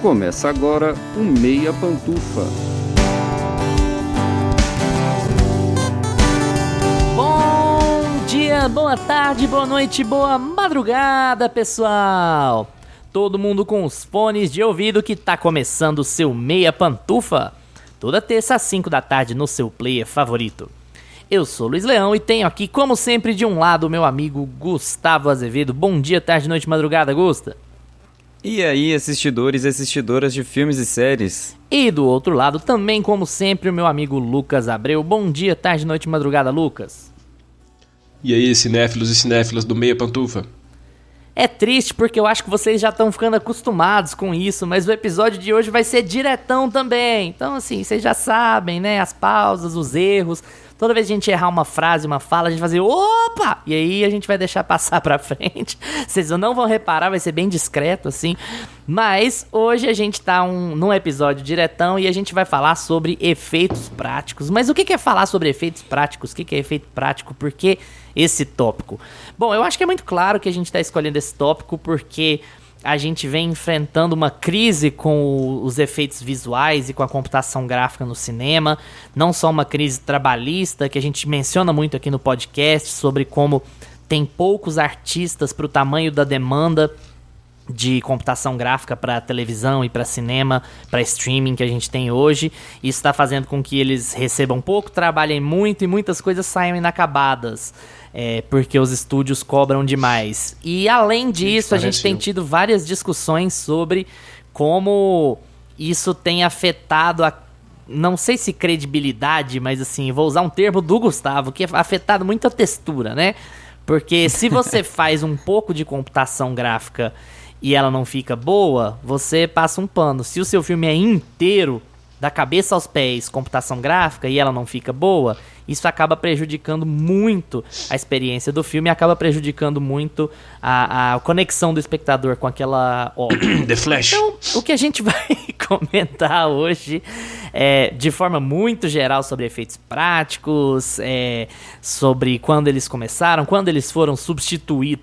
Começa agora o Meia Pantufa. Bom dia, boa tarde, boa noite, boa madrugada, pessoal! Todo mundo com os fones de ouvido que tá começando o seu Meia Pantufa. Toda terça às 5 da tarde no seu player favorito. Eu sou o Luiz Leão e tenho aqui, como sempre, de um lado o meu amigo Gustavo Azevedo. Bom dia, tarde, noite, madrugada, Gusta. E aí, assistidores e assistidoras de filmes e séries? E do outro lado, também como sempre, o meu amigo Lucas Abreu. Bom dia, tarde, noite, madrugada, Lucas. E aí, cinéfilos e cinéfilas do Meia Pantufa? É triste porque eu acho que vocês já estão ficando acostumados com isso, mas o episódio de hoje vai ser diretão também. Então, assim, vocês já sabem, né? As pausas, os erros. Toda vez que a gente errar uma frase, uma fala, a gente vai fazer opa! E aí a gente vai deixar passar pra frente. Vocês não vão reparar, vai ser bem discreto, assim. Mas hoje a gente tá num episódio diretão e a gente vai falar sobre efeitos práticos. Mas o que é falar sobre efeitos práticos? O que é efeito prático? Por que esse tópico? Bom, eu acho que é muito claro que a gente tá escolhendo esse tópico porque a gente vem enfrentando uma crise com os efeitos visuais e com a computação gráfica no cinema. Não só uma crise trabalhista, que a gente menciona muito aqui no podcast, sobre como tem poucos artistas para o tamanho da demanda de computação gráfica para televisão e para cinema, para streaming que a gente tem hoje. Isso está fazendo com que eles recebam pouco, trabalhem muito e muitas coisas saiam inacabadas. Porque os estúdios cobram demais. E além disso, a gente tem tido várias discussões sobre como isso tem afetado a, não sei se credibilidade, mas assim, vou usar um termo do Gustavo, que é afetado muito a textura, né? Porque se você faz um pouco de computação gráfica e ela não fica boa, você passa um pano. Se o seu filme é inteiro, da cabeça aos pés, computação gráfica, e ela não fica boa, isso acaba prejudicando muito a experiência do filme, acaba prejudicando muito a conexão do espectador com aquela obra. The Flash. Então, o que a gente vai comentar hoje é, de forma muito geral, sobre efeitos práticos, sobre quando eles começaram, quando eles foram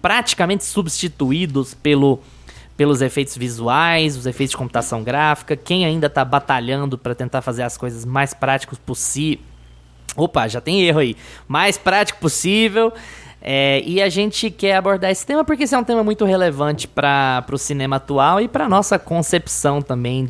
praticamente substituídos pelos efeitos visuais, os efeitos de computação gráfica, quem ainda tá batalhando para tentar fazer as coisas mais práticos possível. Opa, já tem erro aí. Mais prático possível. E a gente quer abordar esse tema porque esse é um tema muito relevante para o cinema atual e para nossa concepção também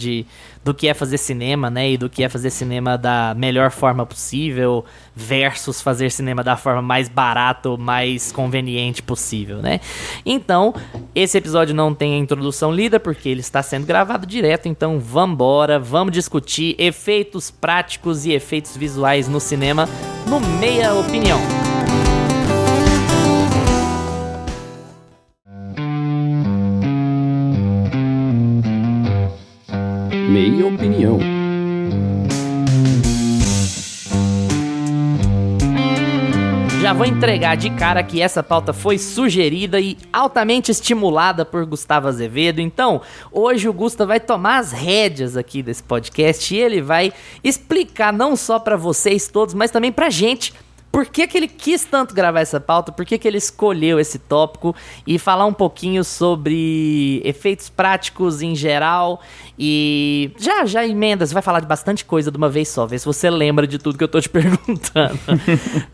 do que é fazer cinema, né? E do que é fazer cinema da melhor forma possível versus fazer cinema da forma mais barata ou mais conveniente possível, né? Então, esse episódio não tem a introdução lida porque ele está sendo gravado direto, então vambora, vamos discutir efeitos práticos e efeitos visuais no cinema no Meia Opinião. Meia Opinião. Já vou entregar de cara que essa pauta foi sugerida e altamente estimulada por Gustavo Azevedo. Então, hoje o Gusta vai tomar as rédeas aqui desse podcast e ele vai explicar não só pra vocês todos, mas também pra gente por que ele quis tanto gravar essa pauta, por que ele escolheu esse tópico e falar um pouquinho sobre efeitos práticos em geral. E já emendas, vai falar de bastante coisa de uma vez só, ver se você lembra de tudo que eu tô te perguntando.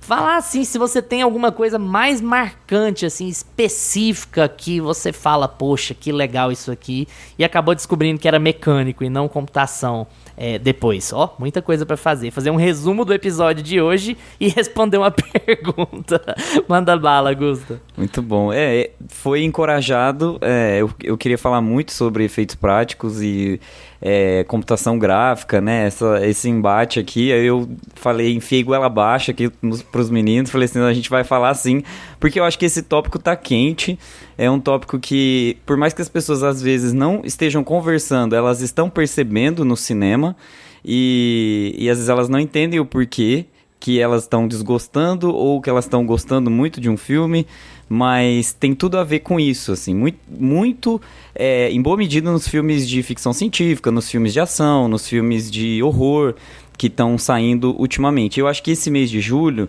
Falar assim, se você tem alguma coisa mais marcante, assim, específica, que você fala, poxa, que legal isso aqui, e acabou descobrindo que era mecânico e não computação. Depois, muita coisa pra fazer um resumo do episódio de hoje e responder uma pergunta. Manda bala, Gusta. Muito bom. Foi encorajado, eu queria falar muito sobre efeitos práticos e computação gráfica, né, esse embate aqui. Aí eu falei, enfiei goela abaixo aqui pros meninos, falei assim, a gente vai falar assim, porque eu acho que esse tópico tá quente, é um tópico que, por mais que as pessoas às vezes não estejam conversando, elas estão percebendo no cinema, e às vezes elas não entendem o porquê que elas estão desgostando ou que elas estão gostando muito de um filme, mas tem tudo a ver com isso, assim, muito em boa medida nos filmes de ficção científica, nos filmes de ação, nos filmes de horror que estão saindo ultimamente. Eu acho que esse mês de julho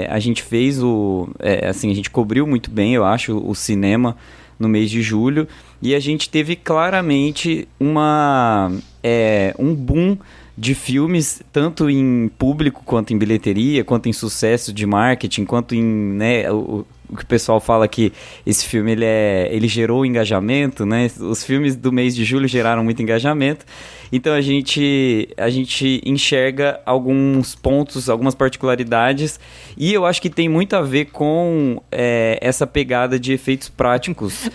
a gente fez assim, a gente cobriu muito bem, eu acho, o cinema no mês de julho, e a gente teve claramente um boom de filmes, tanto em público, quanto em bilheteria, quanto em sucesso de marketing, quanto em, né, o que o pessoal fala que esse filme ele gerou engajamento, né? Os filmes do mês de julho geraram muito engajamento. Então a gente enxerga alguns pontos, algumas particularidades, e eu acho que tem muito a ver com essa pegada de efeitos práticos.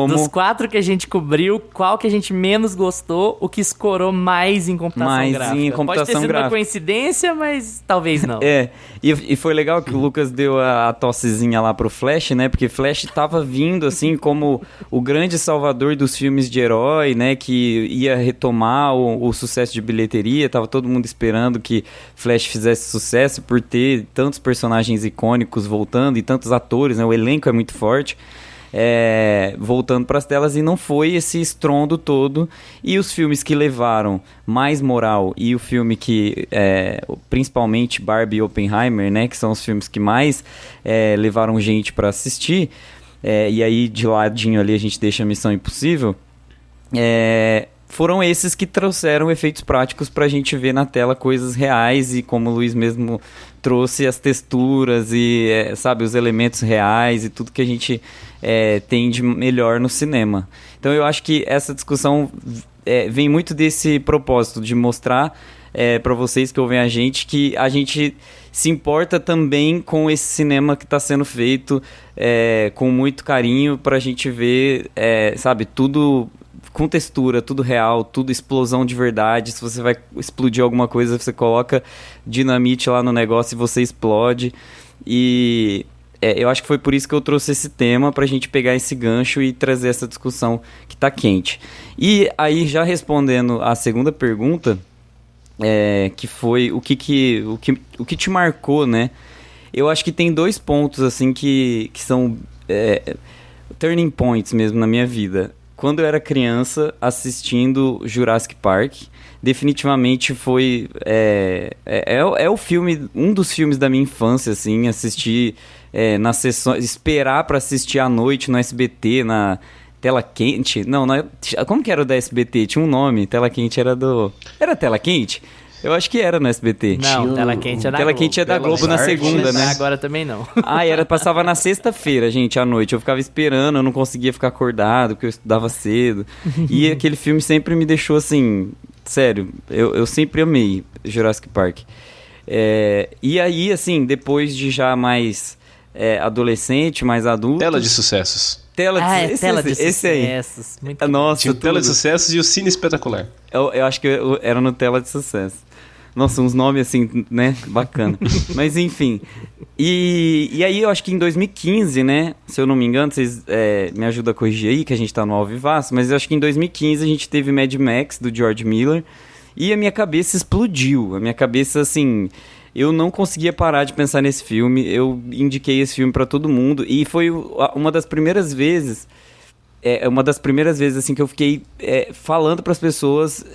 Dos 4 que a gente cobriu, qual que a gente menos gostou, o que escorou mais em computação gráfica? Pode ter sido uma coincidência, mas talvez não. E foi legal que o Lucas deu a tossezinha lá pro Flash, né? Porque Flash tava vindo, assim, como o grande salvador dos filmes de herói, né? Que ia retomar o sucesso de bilheteria. Tava todo mundo esperando que Flash fizesse sucesso por ter tantos personagens icônicos voltando e tantos atores, né? O elenco é muito forte. Voltando para as telas, e não foi esse estrondo todo. E os filmes que levaram mais moral, e o filme que principalmente Barbie e Oppenheimer, né, que são os filmes que mais levaram gente para assistir, e aí de ladinho ali a gente deixa a Missão Impossível, foram esses que trouxeram efeitos práticos pra gente ver na tela coisas reais, e como o Luiz mesmo trouxe, as texturas e, sabe, os elementos reais e tudo que a gente tem de melhor no cinema. Então eu acho que essa discussão vem muito desse propósito de mostrar para vocês que ouvem a gente que a gente se importa também com esse cinema que está sendo feito com muito carinho, pra gente ver, sabe, tudo com textura, tudo real, tudo explosão de verdade. Se você vai explodir alguma coisa, você coloca dinamite lá no negócio e você explode. E eu acho que foi por isso que eu trouxe esse tema, pra gente pegar esse gancho e trazer essa discussão que tá quente. E aí, já respondendo a segunda pergunta, que foi o que te marcou, né? Eu acho que tem 2 pontos assim que são turning points mesmo na minha vida. Quando eu era criança, assistindo Jurassic Park, definitivamente foi o filme, um dos filmes da minha infância, assim, assistir nas sessões, esperar para assistir à noite no SBT, na Tela Quente. Não, como que era o da SBT? Tinha um nome, Tela Quente era Tela Quente? Eu acho que era no SBT. Não, Tela Quente é da Globo. Tela Quente é da Globo na segunda, né? Agora também não. Passava na sexta-feira, gente, à noite. Eu ficava esperando, eu não conseguia ficar acordado, porque eu estudava cedo. E aquele filme sempre me deixou assim... Sério, eu sempre amei Jurassic Park. E aí, assim, depois de já mais adolescente, mais adulto... Tela de sucessos. Tela de esse aí. sucessos. Muito Nossa, tinha o Tela de Sucessos e o Cine Espetacular. Eu acho que era no Tela de Sucesso. Nossa, uns nomes assim, né? Bacana. Mas enfim. E aí eu acho que em 2015, né? Se eu não me engano, vocês me ajudam a corrigir aí, que a gente tá no Ao Vivaço, mas eu acho que em 2015 a gente teve Mad Max, do George Miller, e a minha cabeça explodiu. A minha cabeça, assim... Eu não conseguia parar de pensar nesse filme. Eu indiquei esse filme pra todo mundo. E foi uma das primeiras vezes... assim, que eu fiquei falando pras pessoas...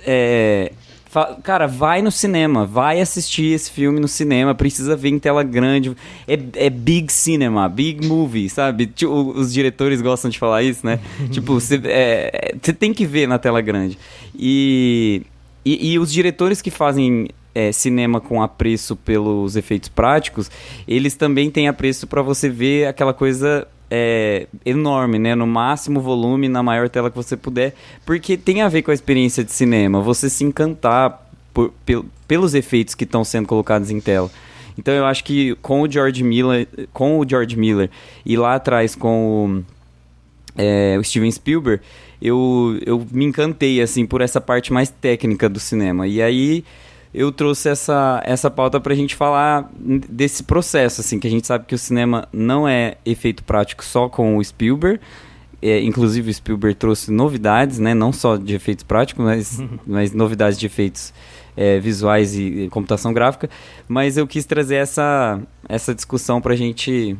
Cara, vai no cinema, vai assistir esse filme no cinema, precisa ver em tela grande, é big cinema, big movie, sabe? Tipo, os diretores gostam de falar isso, né? Tipo, você tem que ver na tela grande. E os diretores que fazem cinema com apreço pelos efeitos práticos, eles também têm apreço para você ver aquela coisa... enorme, né? No máximo volume, na maior tela que você puder, porque tem a ver com a experiência de cinema, você se encantar pelos efeitos que estão sendo colocados em tela. Então eu acho que com o George Miller e lá atrás com o Steven Spielberg, eu me encantei assim por essa parte mais técnica do cinema. E aí eu trouxe essa pauta pra gente falar desse processo, assim, que a gente sabe que o cinema não é efeito prático só com o Spielberg. Inclusive o Spielberg trouxe novidades, né? Não só de efeitos práticos, mas novidades de efeitos visuais e computação gráfica. Mas eu quis trazer essa discussão pra gente...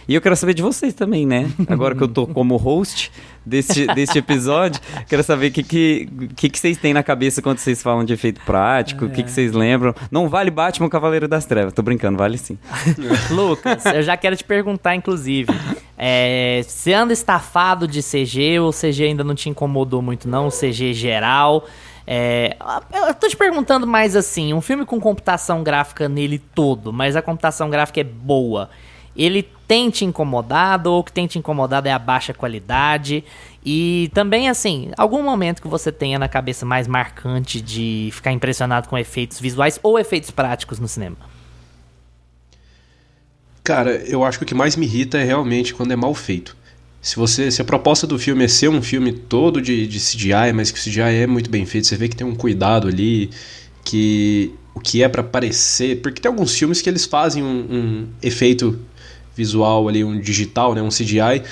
E eu quero saber de vocês também, né? Agora que eu tô como host deste episódio, quero saber o que vocês têm na cabeça quando vocês falam de efeito prático, o que vocês lembram. Não vale Batman Cavaleiro das Trevas, tô brincando, vale sim. Lucas, eu já quero te perguntar, inclusive, Você anda estafado de CG ou o CG ainda não te incomodou muito não? O CG geral? Eu tô te perguntando mais assim, um filme com computação gráfica nele todo, mas a computação gráfica é boa, ele tem te incomodado ou o que tem te incomodado é a baixa qualidade? E também assim, algum momento que você tenha na cabeça mais marcante de ficar impressionado com efeitos visuais ou efeitos práticos no cinema? Cara, eu acho que o que mais me irrita é realmente quando é mal feito. Se a proposta do filme é ser um filme todo de CGI, mas que o CGI é muito bem feito, você vê que tem um cuidado ali, que o que é pra parecer... Porque tem alguns filmes que eles fazem um efeito visual ali, um digital, né, um CGI,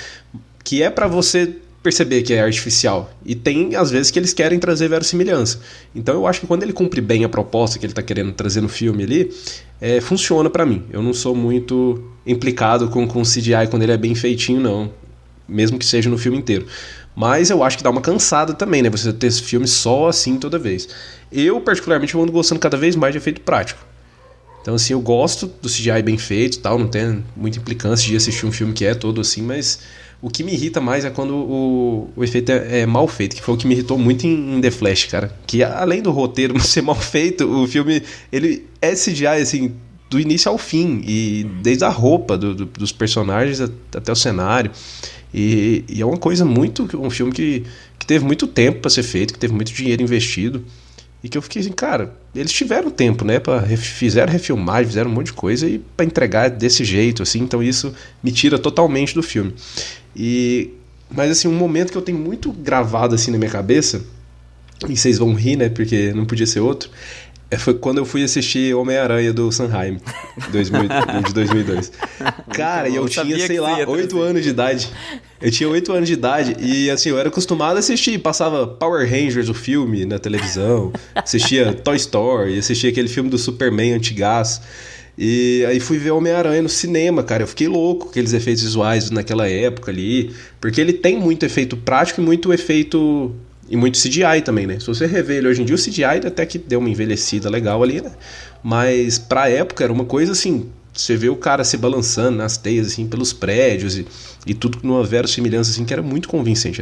que é pra você perceber que é artificial. E tem, às vezes, que eles querem trazer verossimilhança. Então eu acho que quando ele cumpre bem a proposta que ele tá querendo trazer no filme ali, funciona pra mim. Eu não sou muito implicado com o CGI quando ele é bem feitinho, não. Mesmo que seja no filme inteiro. Mas eu acho que dá uma cansada também, né? Você ter esse filme só assim toda vez. Eu, particularmente, ando gostando cada vez mais de efeito prático. Então, assim, eu gosto do CGI bem feito e tal, não tem muita implicância de assistir um filme que é todo assim, mas o que me irrita mais é quando o efeito é mal feito, que foi o que me irritou muito em The Flash, cara. Que além do roteiro ser mal feito, o filme, ele é CGI, assim, do início ao fim, e desde a roupa dos personagens até o cenário. E é uma coisa muito... Um filme que teve muito tempo pra ser feito, que teve muito dinheiro investido. E que eu fiquei assim, cara, eles tiveram tempo, né? Fizeram refilmagem, fizeram um monte de coisa e pra entregar desse jeito, assim. Então isso me tira totalmente do filme. Mas assim, um momento que eu tenho muito gravado assim na minha cabeça, e vocês vão rir, né? Porque não podia ser outro. Foi quando eu fui assistir Homem-Aranha do Sanheim, de 2002. Cara, e eu tinha, sei lá, 8 anos de idade. Eu tinha 8 anos de idade e, assim, eu era acostumado a assistir. Passava Power Rangers, o filme, na televisão. Assistia Toy Story, assistia aquele filme do Superman antigaço. E aí fui ver Homem-Aranha no cinema, cara. Eu fiquei louco com aqueles efeitos visuais naquela época ali. Porque ele tem muito efeito prático e muito efeito... E muito CGI também, né? Se você rever ele hoje em dia, o CGI até que deu uma envelhecida legal ali, né? Mas pra época era uma coisa assim... Você vê o cara se balançando nas teias, assim, pelos prédios e tudo numa verossimilhança, assim, que era muito convincente.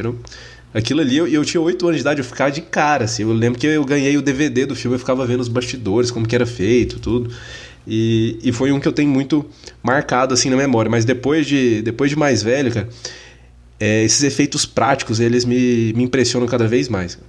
Aquilo ali, eu tinha 8 anos de idade, eu ficava de cara, assim. Eu lembro que eu ganhei o DVD do filme, eu ficava vendo os bastidores, como que era feito, tudo. E foi um que eu tenho muito marcado, assim, na memória. Mas depois de mais velho, cara... esses efeitos práticos, eles me impressionam cada vez mais.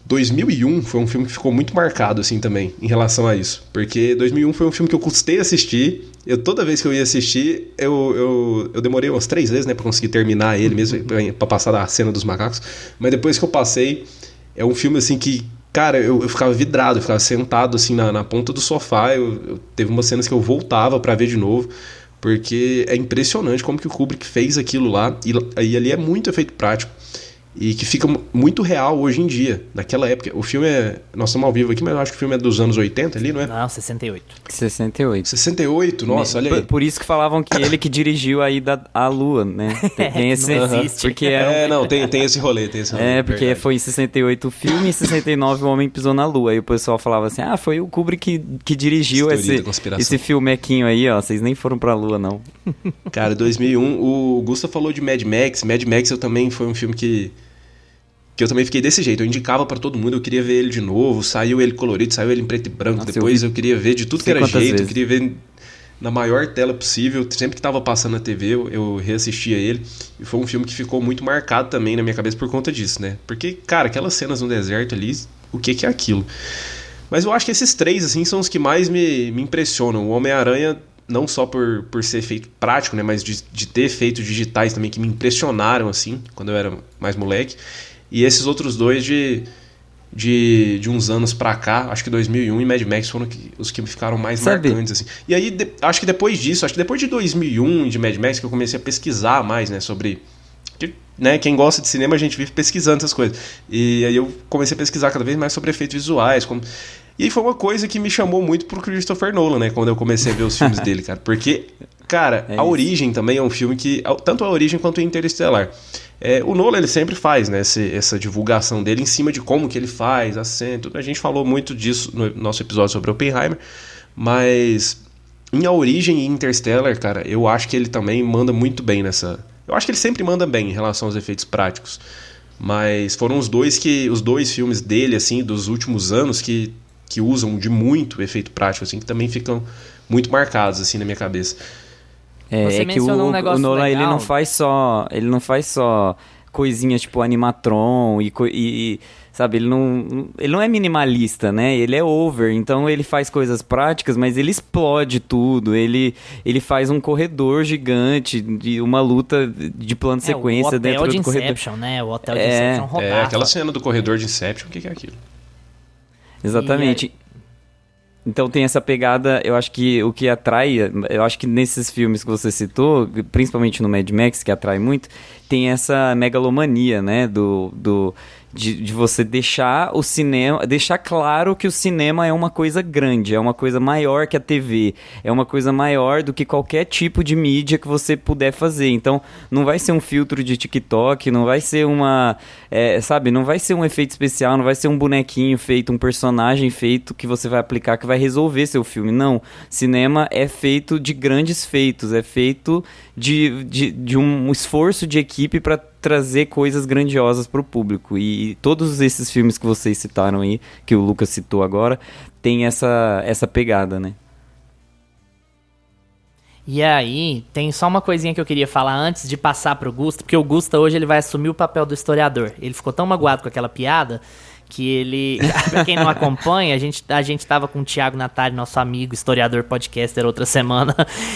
2001 foi um filme que ficou muito marcado, assim, também, em relação a isso. Porque 2001 foi um filme que eu custei assistir. Toda vez que eu ia assistir, eu demorei umas 3 vezes, né, pra conseguir terminar ele mesmo, pra passar da cena dos macacos. Mas depois que eu passei, é um filme, assim, que... Cara, eu ficava vidrado, eu ficava sentado, assim, na ponta do sofá. Teve umas cenas que eu voltava pra ver de novo. Porque é impressionante como que o Kubrick fez aquilo lá. E ali é muito efeito prático. E que fica muito real hoje em dia. Naquela época, o filme nós estamos ao vivo aqui, mas eu acho que o filme é dos anos 80 ali, não é? Não, 68. 68? Nossa, olha aí. Por isso que falavam que ele que dirigiu a ida à Lua, né? Tem esse... Não existe. Porque tem esse rolê, porque verdade. foi em 68 o filme, em 69 o Homem Pisou na Lua. E o pessoal falava assim, foi o Kubrick que dirigiu esse filmequinho aí, ó. Vocês nem foram pra Lua, não. Cara, 2001, o Gusta falou de Mad Max. Mad Max também foi um filme que eu também fiquei desse jeito, eu indicava pra todo mundo, eu queria ver ele de novo, saiu ele colorido, saiu ele em preto e branco. Nossa, depois eu queria ver de tudo que era jeito, vezes. Eu queria ver na maior tela possível, sempre que tava passando na TV eu reassistia ele, e foi um filme que ficou muito marcado também na minha cabeça por conta disso, né? Porque, cara, aquelas cenas no deserto ali, o que é aquilo? Mas eu acho que esses 3, assim, são os que mais me impressionam. O Homem-Aranha, não só por ser feito prático, né, mas de ter efeitos digitais também que me impressionaram, assim, quando eu era mais moleque. E esses outros 2 de uns anos pra cá, acho que 2001 e Mad Max foram os que ficaram mais marcantes, assim. E aí, acho que depois de 2001 e de Mad Max, que eu comecei a pesquisar mais, né, sobre... Né, quem gosta de cinema, a gente vive pesquisando essas coisas. E aí eu comecei a pesquisar cada vez mais sobre efeitos visuais, E aí foi uma coisa que me chamou muito pro Christopher Nolan, né, quando eu comecei a ver os filmes dele, cara. Porque, cara, A Origem também é um filme que... Tanto A Origem quanto o Interestelar. O Nolan, ele sempre faz, né, essa divulgação dele em cima de como que ele faz, a cena, tudo. A gente falou muito disso no nosso episódio sobre Oppenheimer, mas Em A Origem e Interstellar, cara, eu acho que ele também manda muito bem nessa... Eu acho que ele sempre manda bem em relação aos efeitos práticos. Mas foram os dois filmes dele, assim, dos últimos anos que usam de muito efeito prático, assim, que também ficam muito marcados, assim, na minha cabeça. Você Que mencionou um negócio o Nolan, legal. ele não faz só coisinhas tipo animatron e sabe, ele não é minimalista, né? Ele é over, então ele faz coisas práticas, mas ele explode tudo, ele faz um corredor gigante, de uma luta de plano de sequência dentro do corredor. O hotel de Inception, né? O hotel de Inception rodava. Aquela cena do corredor de Inception, o que é aquilo? Exatamente. Então tem essa pegada, eu acho que o que atrai, eu acho que nesses filmes que você citou, principalmente no Mad Max, que atrai muito, tem essa megalomania, né, de você deixar o cinema, deixar claro que o cinema é uma coisa grande, é uma coisa maior que a TV, é uma coisa maior do que qualquer tipo de mídia que você puder fazer. Então, não vai ser um filtro de TikTok, não vai ser não vai ser um efeito especial, não vai ser um bonequinho feito, um personagem feito que você vai aplicar, que vai resolver seu filme. Não, cinema é feito de grandes feitos, é feito de um esforço de equipe para trazer coisas grandiosas para o público. E todos esses filmes que vocês citaram aí, que o Lucas citou agora, tem essa pegada, né? E aí, tem só uma coisinha que eu queria falar antes de passar pro Gusta, porque o Gusta hoje ele vai assumir o papel do historiador. Ele ficou tão magoado com aquela piada que ele... Pra quem não acompanha, a gente tava com o Thiago Natali, nosso amigo, historiador podcaster, outra semana,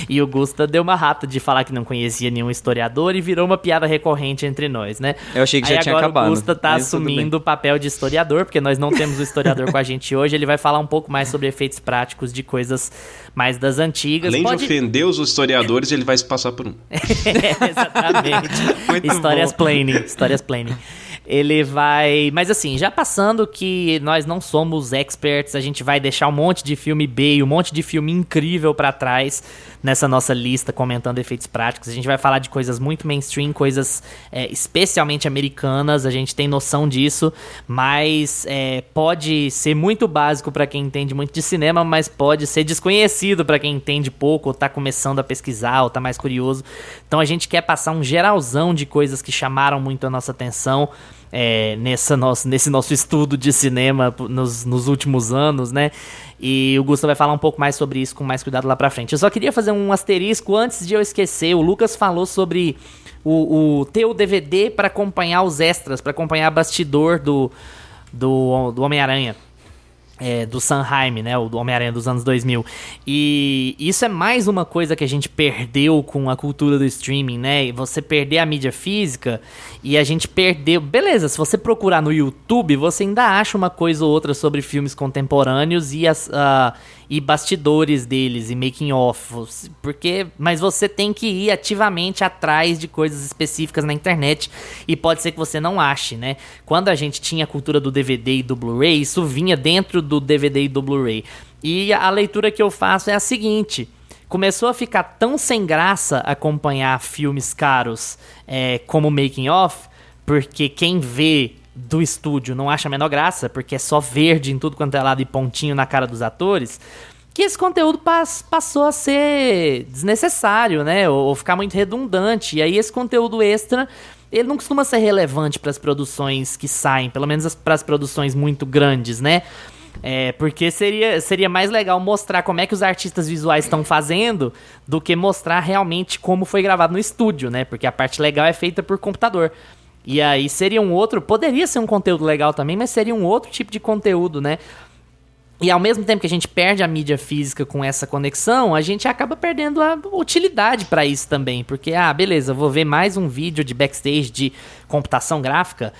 e o Gusta deu uma rata de falar que não conhecia nenhum historiador e virou uma piada recorrente entre nós, né? Eu achei que já tinha acabado. Agora o Gusta tá assumindo o papel de historiador, porque nós não temos o historiador com a gente hoje, ele vai falar um pouco mais sobre efeitos práticos de coisas mais das antigas. Além de ofender os historiadores, ele vai se passar por um. Exatamente. Histórias planning. Ele vai... Mas assim, já passando que nós não somos experts, a gente vai deixar um monte de filme B e um monte de filme incrível pra trás nessa nossa lista, comentando efeitos práticos. A gente vai falar de coisas muito mainstream, coisas especialmente americanas, a gente tem noção disso, mas pode ser muito básico pra quem entende muito de cinema, mas pode ser desconhecido pra quem entende pouco, ou tá começando a pesquisar, ou tá mais curioso. Então a gente quer passar um geralzão de coisas que chamaram muito a nossa atenção, nesse nosso estudo de cinema nos últimos anos, né? E o Gustavo vai falar um pouco mais sobre isso com mais cuidado lá pra frente. Eu só queria fazer um asterisco antes de eu esquecer. O Lucas falou sobre ter o DVD para acompanhar os extras, para acompanhar bastidor do Homem-Aranha. Do Sanheim, né, o do Homem-Aranha dos anos 2000. E isso é mais uma coisa que a gente perdeu com a cultura do streaming, né? Você perder a mídia física e a gente perdeu... Beleza, se você procurar no YouTube, você ainda acha uma coisa ou outra sobre filmes contemporâneos e bastidores deles, e making offs, mas você tem que ir ativamente atrás de coisas específicas na internet, e pode ser que você não ache, né? Quando a gente tinha a cultura do DVD e do Blu-ray, isso vinha dentro do DVD e do Blu-ray. E a leitura que eu faço é a seguinte: começou a ficar tão sem graça acompanhar filmes caros como making off, porque quem vê do estúdio não acha a menor graça, porque é só verde em tudo quanto é lado e pontinho na cara dos atores, que esse conteúdo passou a ser desnecessário, né? Ou ficar muito redundante. E aí esse conteúdo extra, ele não costuma ser relevante para as produções que saem, pelo menos para as produções muito grandes, né? Porque seria mais legal mostrar como é que os artistas visuais estão fazendo do que mostrar realmente como foi gravado no estúdio, né? Porque a parte legal é feita por computador. E aí poderia ser um conteúdo legal também, mas seria um outro tipo de conteúdo, né? E ao mesmo tempo que a gente perde a mídia física com essa conexão, a gente acaba perdendo a utilidade para isso também. Porque, beleza, vou ver mais um vídeo de backstage de computação gráfica.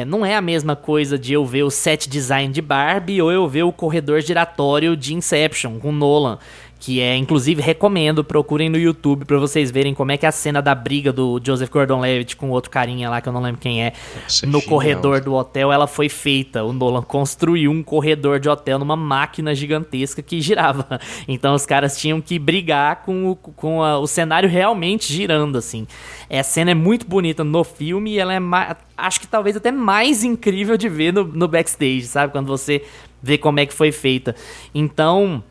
Não é a mesma coisa de eu ver o set design de Barbie ou eu ver o corredor giratório de Inception com Nolan. Que inclusive, recomendo, procurem no YouTube pra vocês verem como é que a cena da briga do Joseph Gordon-Levitt com outro carinha lá, que eu não lembro quem é, no corredor do hotel, ela foi feita. O Nolan construiu um corredor de hotel numa máquina gigantesca que girava. Então os caras tinham que brigar com o cenário realmente girando, assim. A cena é muito bonita no filme e ela acho que talvez até mais incrível de ver no backstage, sabe? Quando você vê como é que foi feita. Então...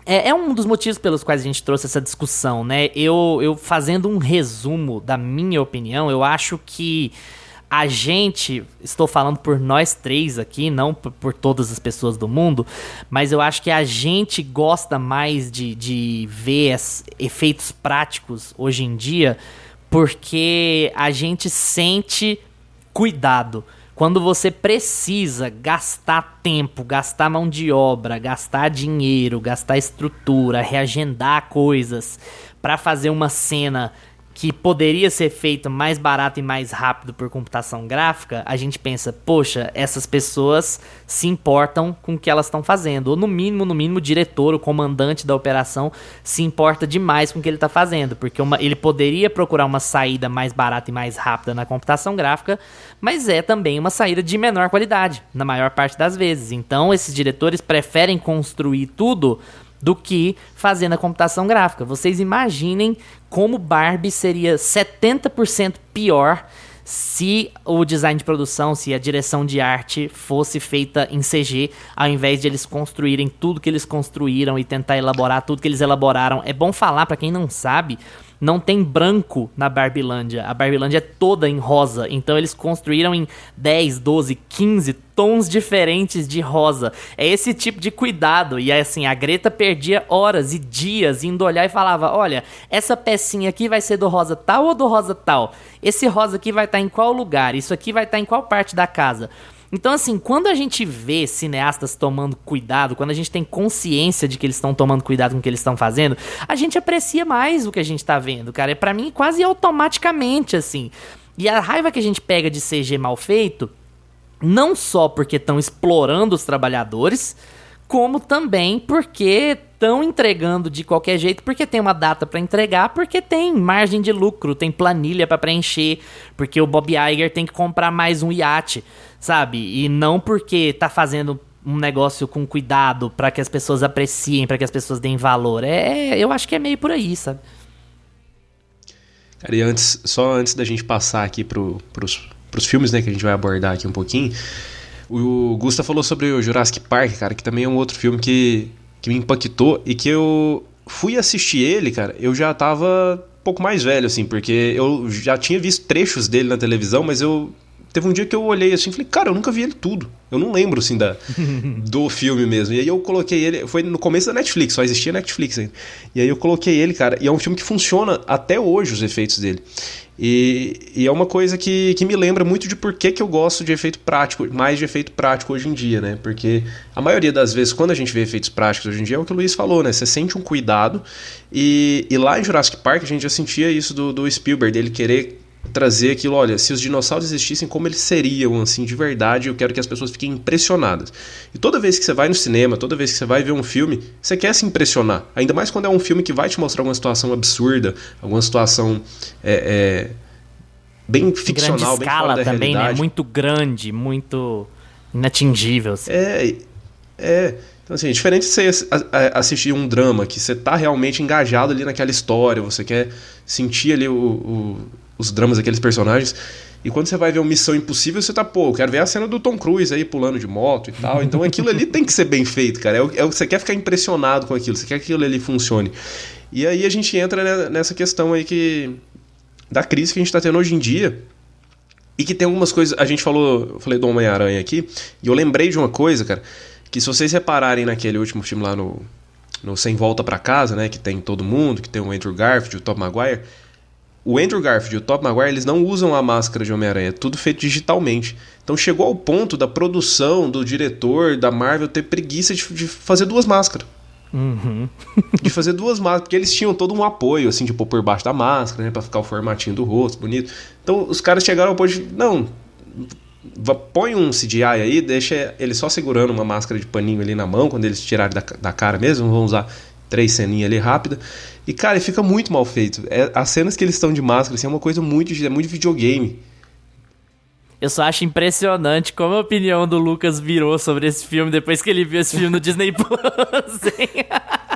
É um dos motivos pelos quais a gente trouxe essa discussão, né? Eu fazendo um resumo da minha opinião, eu acho que a gente, estou falando por nós três aqui, não por todas as pessoas do mundo, mas eu acho que a gente gosta mais de ver efeitos práticos hoje em dia, porque a gente sente cuidado. Quando você precisa gastar tempo, gastar mão de obra, gastar dinheiro, gastar estrutura, reagendar coisas para fazer uma cena que poderia ser feita mais barato e mais rápido por computação gráfica, a gente pensa, poxa, essas pessoas se importam com o que elas estão fazendo. Ou no mínimo, o diretor, o comandante da operação se importa demais com o que ele está fazendo, porque ele poderia procurar uma saída mais barata e mais rápida na computação gráfica, mas é também uma saída de menor qualidade, na maior parte das vezes. Então, esses diretores preferem construir tudo do que fazer na computação gráfica. Vocês imaginem como Barbie seria 70% pior se o design de produção, se a direção de arte fosse feita em CG, ao invés de eles construírem tudo que eles construíram e tentar elaborar tudo que eles elaboraram. É bom falar, pra quem não sabe, não tem branco na Barbilândia. A Barbilândia é toda em rosa. Então eles construíram em 10, 12, 15 tons diferentes de rosa. É esse tipo de cuidado. E assim, a Greta perdia horas e dias indo olhar e falava, olha, essa pecinha aqui vai ser do rosa tal ou do rosa tal? Esse rosa aqui vai estar em qual lugar? Isso aqui vai estar em qual parte da casa? Então, assim, quando a gente vê cineastas tomando cuidado, quando a gente tem consciência de que eles estão tomando cuidado com o que eles estão fazendo, a gente aprecia mais o que a gente tá vendo, cara. É pra mim quase automaticamente, assim. E a raiva que a gente pega de CG mal feito, não só porque estão explorando os trabalhadores, como também porque estão entregando de qualquer jeito, porque tem uma data para entregar, porque tem margem de lucro, tem planilha para preencher, porque o Bob Iger tem que comprar mais um iate, sabe? E não porque tá fazendo um negócio com cuidado para que as pessoas apreciem, para que as pessoas deem valor. Eu acho que é meio por aí, sabe? Cara, e só antes da gente passar aqui pros filmes, né, que a gente vai abordar aqui um pouquinho, o Gusta falou sobre o Jurassic Park, cara, que também é um outro filme que me impactou e que eu fui assistir ele, cara, eu já tava um pouco mais velho, assim, porque eu já tinha visto trechos dele na televisão, mas teve um dia que eu olhei assim e falei, cara, eu nunca vi ele tudo. Eu não lembro, assim, do filme mesmo. E aí eu coloquei ele, foi no começo da Netflix, só existia Netflix ainda. E aí eu coloquei ele, cara, e é um filme que funciona até hoje, os efeitos dele. E é uma coisa que me lembra muito de por que eu gosto de efeito prático, mais de efeito prático hoje em dia, né? Porque a maioria das vezes, quando a gente vê efeitos práticos hoje em dia, é o que o Luiz falou, né? Você sente um cuidado. E lá em Jurassic Park, a gente já sentia isso do Spielberg, dele querer trazer aquilo, olha, se os dinossauros existissem, como eles seriam, assim, de verdade, eu quero que as pessoas fiquem impressionadas. E toda vez que você vai no cinema, toda vez que você vai ver um filme, você quer se impressionar. Ainda mais quando é um filme que vai te mostrar alguma situação absurda, alguma situação bem ficcional, bem fora da também, realidade. Né? Muito grande, muito inatingível. Assim. Então, assim, é diferente de você assistir um drama, que você tá realmente engajado ali naquela história, você quer sentir ali os dramas daqueles personagens. E quando você vai ver uma Missão Impossível, você tá, eu quero ver a cena do Tom Cruise aí pulando de moto e tal. Então aquilo ali tem que ser bem feito, cara. Você quer ficar impressionado com aquilo, você quer que aquilo ali funcione. E aí a gente entra nessa questão aí da crise que a gente tá tendo hoje em dia. E que tem algumas coisas. Eu falei do Homem-Aranha aqui, e eu lembrei de uma coisa, cara, que se vocês repararem naquele último filme lá no Sem Volta Pra Casa, né, que tem todo mundo, que tem o Andrew Garfield, o Tobey Maguire. O Andrew Garfield e o Tobey Maguire, eles não usam a máscara de Homem-Aranha, é tudo feito digitalmente. Então chegou ao ponto da produção, do diretor, da Marvel ter preguiça de fazer duas máscaras. Uhum. De fazer duas máscaras, porque eles tinham todo um apoio, assim, tipo, por baixo da máscara, né, pra ficar o formatinho do rosto, bonito. Então os caras chegaram ao ponto de, não, põe um CGI aí, deixa ele só segurando uma máscara de paninho ali na mão, quando eles tirarem da cara mesmo, vão usar 3 ceninhas ali rápida. E, cara, fica muito mal feito. As cenas que eles estão de máscara, assim, é uma coisa muito videogame. Eu só acho impressionante como a opinião do Lucas virou sobre esse filme depois que ele viu esse filme no Disney Plus.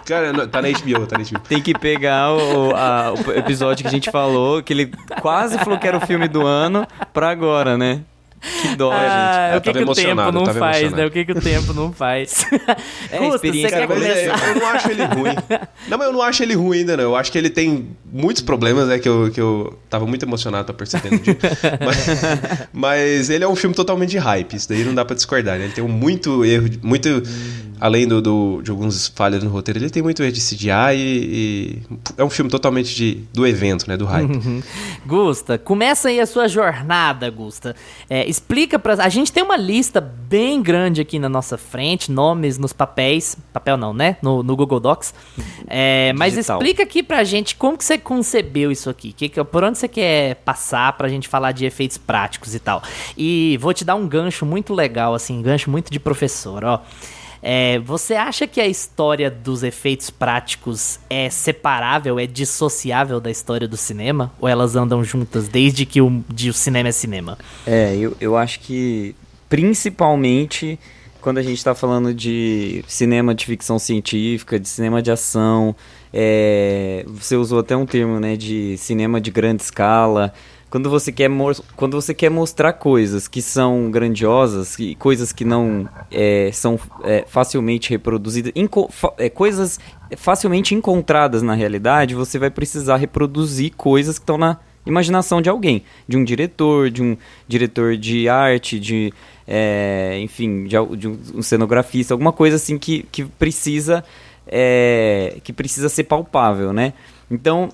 Cara, tá na HBO, tá na HBO. Tem que pegar o episódio que a gente falou, que ele quase falou que era o filme do ano, pra agora, né? Que dó, gente. O que, tava que o tempo emocionado, não tava faz, emocionado. né? O que, que o tempo não faz? É, Gusta, experiência, você quer Cara, mas começar? eu não acho ele ruim. Não, mas eu não acho ele ruim ainda, não. Eu acho que ele tem muitos problemas, né? Que eu tava muito emocionado pra perceber no dia. Mas ele é um filme totalmente de hype. Isso daí não dá pra discordar, né? Ele tem muito erro, além de alguns falhas no roteiro, ele tem muito erro de CGI e é um filme totalmente do evento, né? Do hype. Gusta, começa aí a sua jornada, Gusta. Explica pra... A gente tem uma lista bem grande aqui na nossa frente, nomes nos papéis. Papel não, né? No Google Docs. Mas Digital. explica aqui pra gente como que você concebeu isso aqui. Por onde você quer passar pra gente falar de efeitos práticos e tal. E vou te dar um gancho muito legal, assim, gancho muito de professor, ó. Você acha que a história dos efeitos práticos é separável, é dissociável da história do cinema? Ou elas andam juntas desde que o cinema é cinema? Eu acho que principalmente quando a gente está falando de cinema de ficção científica, de cinema de ação, você usou até um termo, né, de cinema de grande escala. Quando você quer mostrar coisas que são grandiosas e coisas que não são facilmente reproduzidas, coisas facilmente encontradas na realidade, você vai precisar reproduzir coisas que estão na imaginação de alguém, de um diretor de arte, enfim, de um cenografista, alguma coisa assim que precisa ser palpável, né? Então,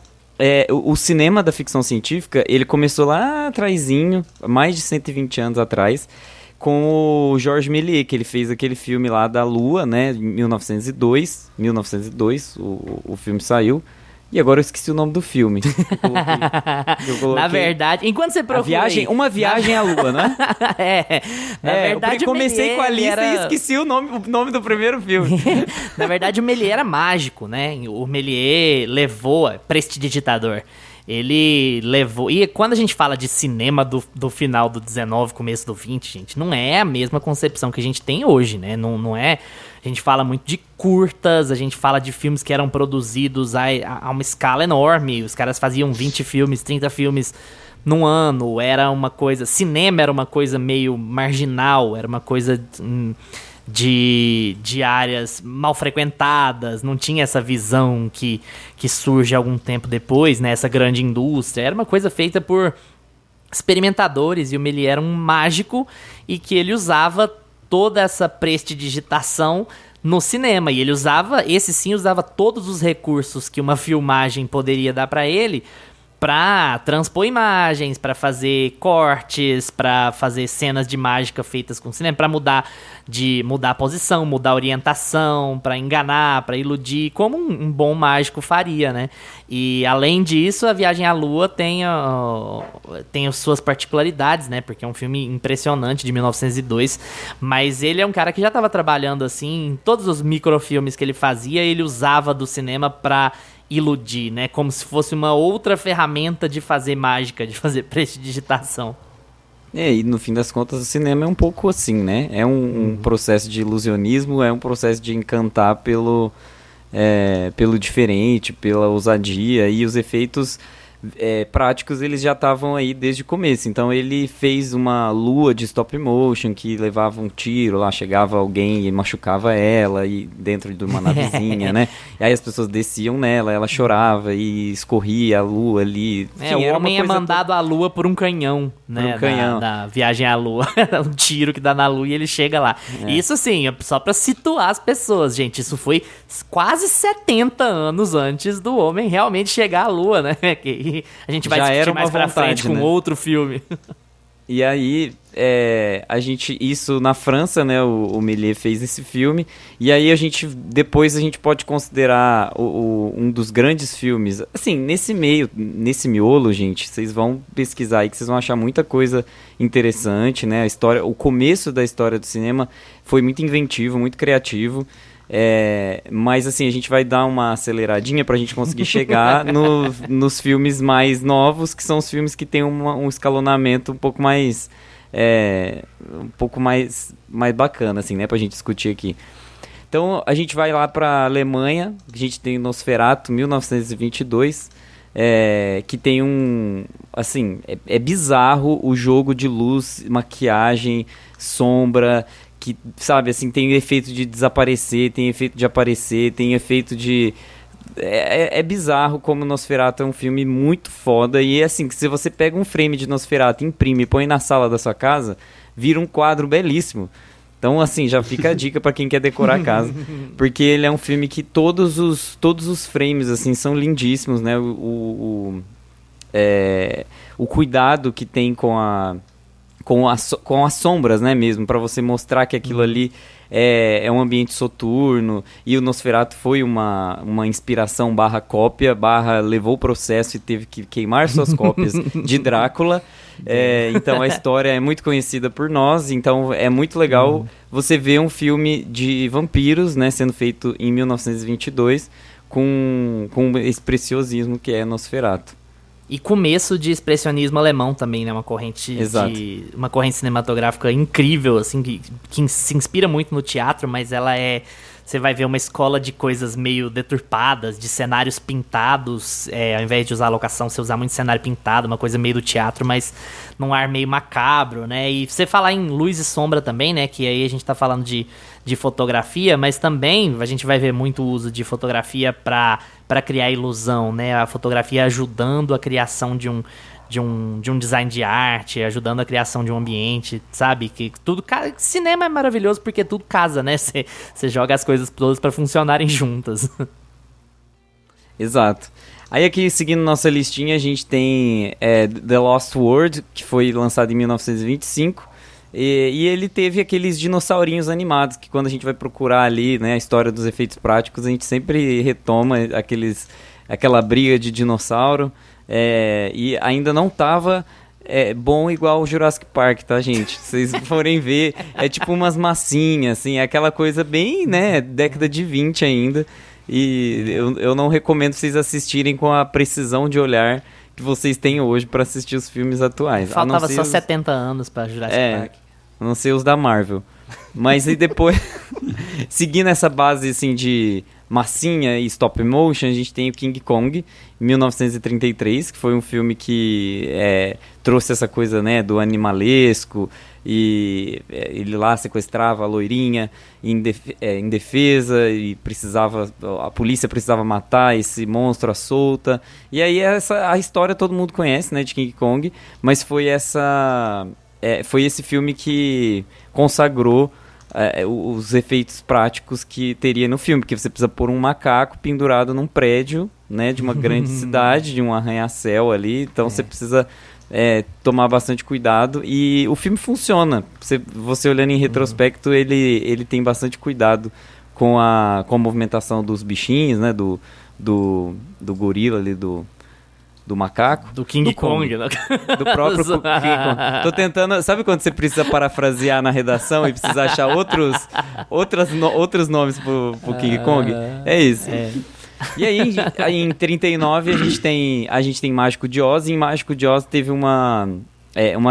o cinema da ficção científica, ele começou lá atrásinho, mais de 120 anos atrás, com o Georges Méliès, que ele fez aquele filme lá da Lua, né, em 1902, o filme saiu, e agora eu esqueci o nome do filme. Eu coloquei. Na verdade, enquanto você procura Uma viagem à Lua, né? Na verdade, eu comecei com a lista e esqueci o nome do primeiro filme. Na verdade, o Méliès era mágico, né? O Méliès levou prestidigitador. Ele levou... E quando a gente fala de cinema do final do 19, começo do 20, gente, não é a mesma concepção que a gente tem hoje, né? Não é... A gente fala muito de curtas, a gente fala de filmes que eram produzidos a uma escala enorme. Os caras faziam 20 filmes, 30 filmes num ano. Era uma coisa... Cinema era uma coisa meio marginal, era uma coisa... De áreas mal frequentadas, não tinha essa visão que surge algum tempo depois, né? Essa grande indústria. Era uma coisa feita por experimentadores e o Méliès era um mágico e que ele usava toda essa prestidigitação no cinema. E ele usava todos os recursos que uma filmagem poderia dar para ele para transpor imagens, para fazer cortes, para fazer cenas de mágica feitas com cinema, para mudar a posição, mudar a orientação, para enganar, para iludir, como um bom mágico faria, né? E além disso, a Viagem à Lua tem as suas particularidades, né? Porque é um filme impressionante de 1902, mas ele é um cara que já estava trabalhando assim, em todos os microfilmes que ele fazia, ele usava do cinema para iludir, né? Como se fosse uma outra ferramenta de fazer mágica, de fazer prestidigitação. E no fim das contas o cinema é um pouco assim, né? É um processo de ilusionismo, é um processo de encantar pelo diferente, pela ousadia, e os efeitos práticos eles já estavam aí desde o começo. Então ele fez uma lua de stop motion que levava um tiro lá, chegava alguém e machucava ela e dentro de uma navezinha, né? E aí as pessoas desciam nela, ela chorava e escorria a lua ali. Enfim, o homem é mandado à lua por um canhão, né? Por um canhão. Da Viagem à Lua. Um tiro que dá na lua e ele chega lá. Isso assim, só pra situar as pessoas, gente. Isso foi quase 70 anos antes do homem realmente chegar à lua, né? Que a gente vai Já discutir era mais uma pra vontade, frente com né? outro filme. E aí, isso na França, né, o Méliès fez esse filme, e aí depois a gente pode considerar um dos grandes filmes, assim, nesse miolo, gente, vocês vão pesquisar aí que vocês vão achar muita coisa interessante, né, o começo da história do cinema foi muito inventivo, muito criativo, mas assim, a gente vai dar uma aceleradinha pra gente conseguir chegar nos filmes mais novos, que são os filmes que tem um escalonamento um pouco mais bacana, assim, né, pra gente discutir aqui. Então a gente vai lá pra Alemanha, a gente tem Nosferatu, 1922, que tem assim, é bizarro o jogo de luz, maquiagem, sombra, que, sabe, assim, tem efeito de desaparecer, tem efeito de aparecer, tem efeito de... É bizarro como Nosferatu é um filme muito foda. E assim, se você pega um frame de Nosferatu, imprime e põe na sala da sua casa, vira um quadro belíssimo. Então, assim, já fica a dica pra quem quer decorar a casa. Porque ele é um filme que todos os frames, assim, são lindíssimos, né? O cuidado que tem com as sombras, né, mesmo, para você mostrar que aquilo ali é um ambiente soturno, e o Nosferatu foi uma inspiração / cópia, / levou o processo e teve que queimar suas cópias de Drácula. Então a história é muito conhecida por nós, então é muito legal você ver um filme de vampiros, né, sendo feito em 1922 com esse preciosismo que é Nosferatu. E começo de expressionismo alemão também, né? Uma corrente cinematográfica incrível, assim, que se inspira muito no teatro, mas ela você vai ver uma escola de coisas meio deturpadas, de cenários pintados, ao invés de usar a locação, você usar muito cenário pintado, uma coisa meio do teatro, mas num ar meio macabro, né? E você falar em luz e sombra também, né? Que aí a gente tá falando de fotografia, mas também a gente vai ver muito uso de fotografia para criar ilusão, né? A fotografia ajudando a criação de um design de arte, ajudando a criação de um ambiente, sabe? Que tudo... Cinema é maravilhoso porque tudo casa, né? Você joga as coisas todas para funcionarem juntas. Exato. Aí aqui, seguindo nossa listinha, a gente tem The Lost World, que foi lançado em 1925. E ele teve aqueles dinossaurinhos animados, que quando a gente vai procurar ali, né, a história dos efeitos práticos, a gente sempre retoma aquela briga de dinossauro. E ainda não tava bom igual o Jurassic Park, tá, gente? Se vocês forem ver, é tipo umas massinhas, assim, é aquela coisa bem, né, década de 20 ainda. E eu não recomendo vocês assistirem com a precisão de olhar que vocês têm hoje para assistir os filmes atuais. Faltava só 70 anos pra Jurassic Park. A não ser os da Marvel. Mas aí depois, seguindo essa base assim de massinha e stop motion, a gente tem o King Kong, em 1933, que foi um filme que trouxe essa coisa, né, do animalesco, e ele lá sequestrava a loirinha em defesa, e a polícia precisava matar esse monstro à solta. E aí a história todo mundo conhece, né, de King Kong, mas foi esse filme que consagrou os efeitos práticos que teria no filme, porque você precisa pôr um macaco pendurado num prédio, né, de uma grande cidade, de um arranha-céu ali, então você precisa tomar bastante cuidado, e o filme funciona. Você olhando em retrospecto, ele tem bastante cuidado com a movimentação dos bichinhos, né, do gorila ali, do macaco. Do King Kong. Né? Do próprio King Kong. Tô tentando... Sabe quando você precisa parafrasear na redação e precisa achar outros nomes pro King Kong? É isso. E aí, em 39, a gente tem Mágico de Oz. E em Mágico de Oz teve uma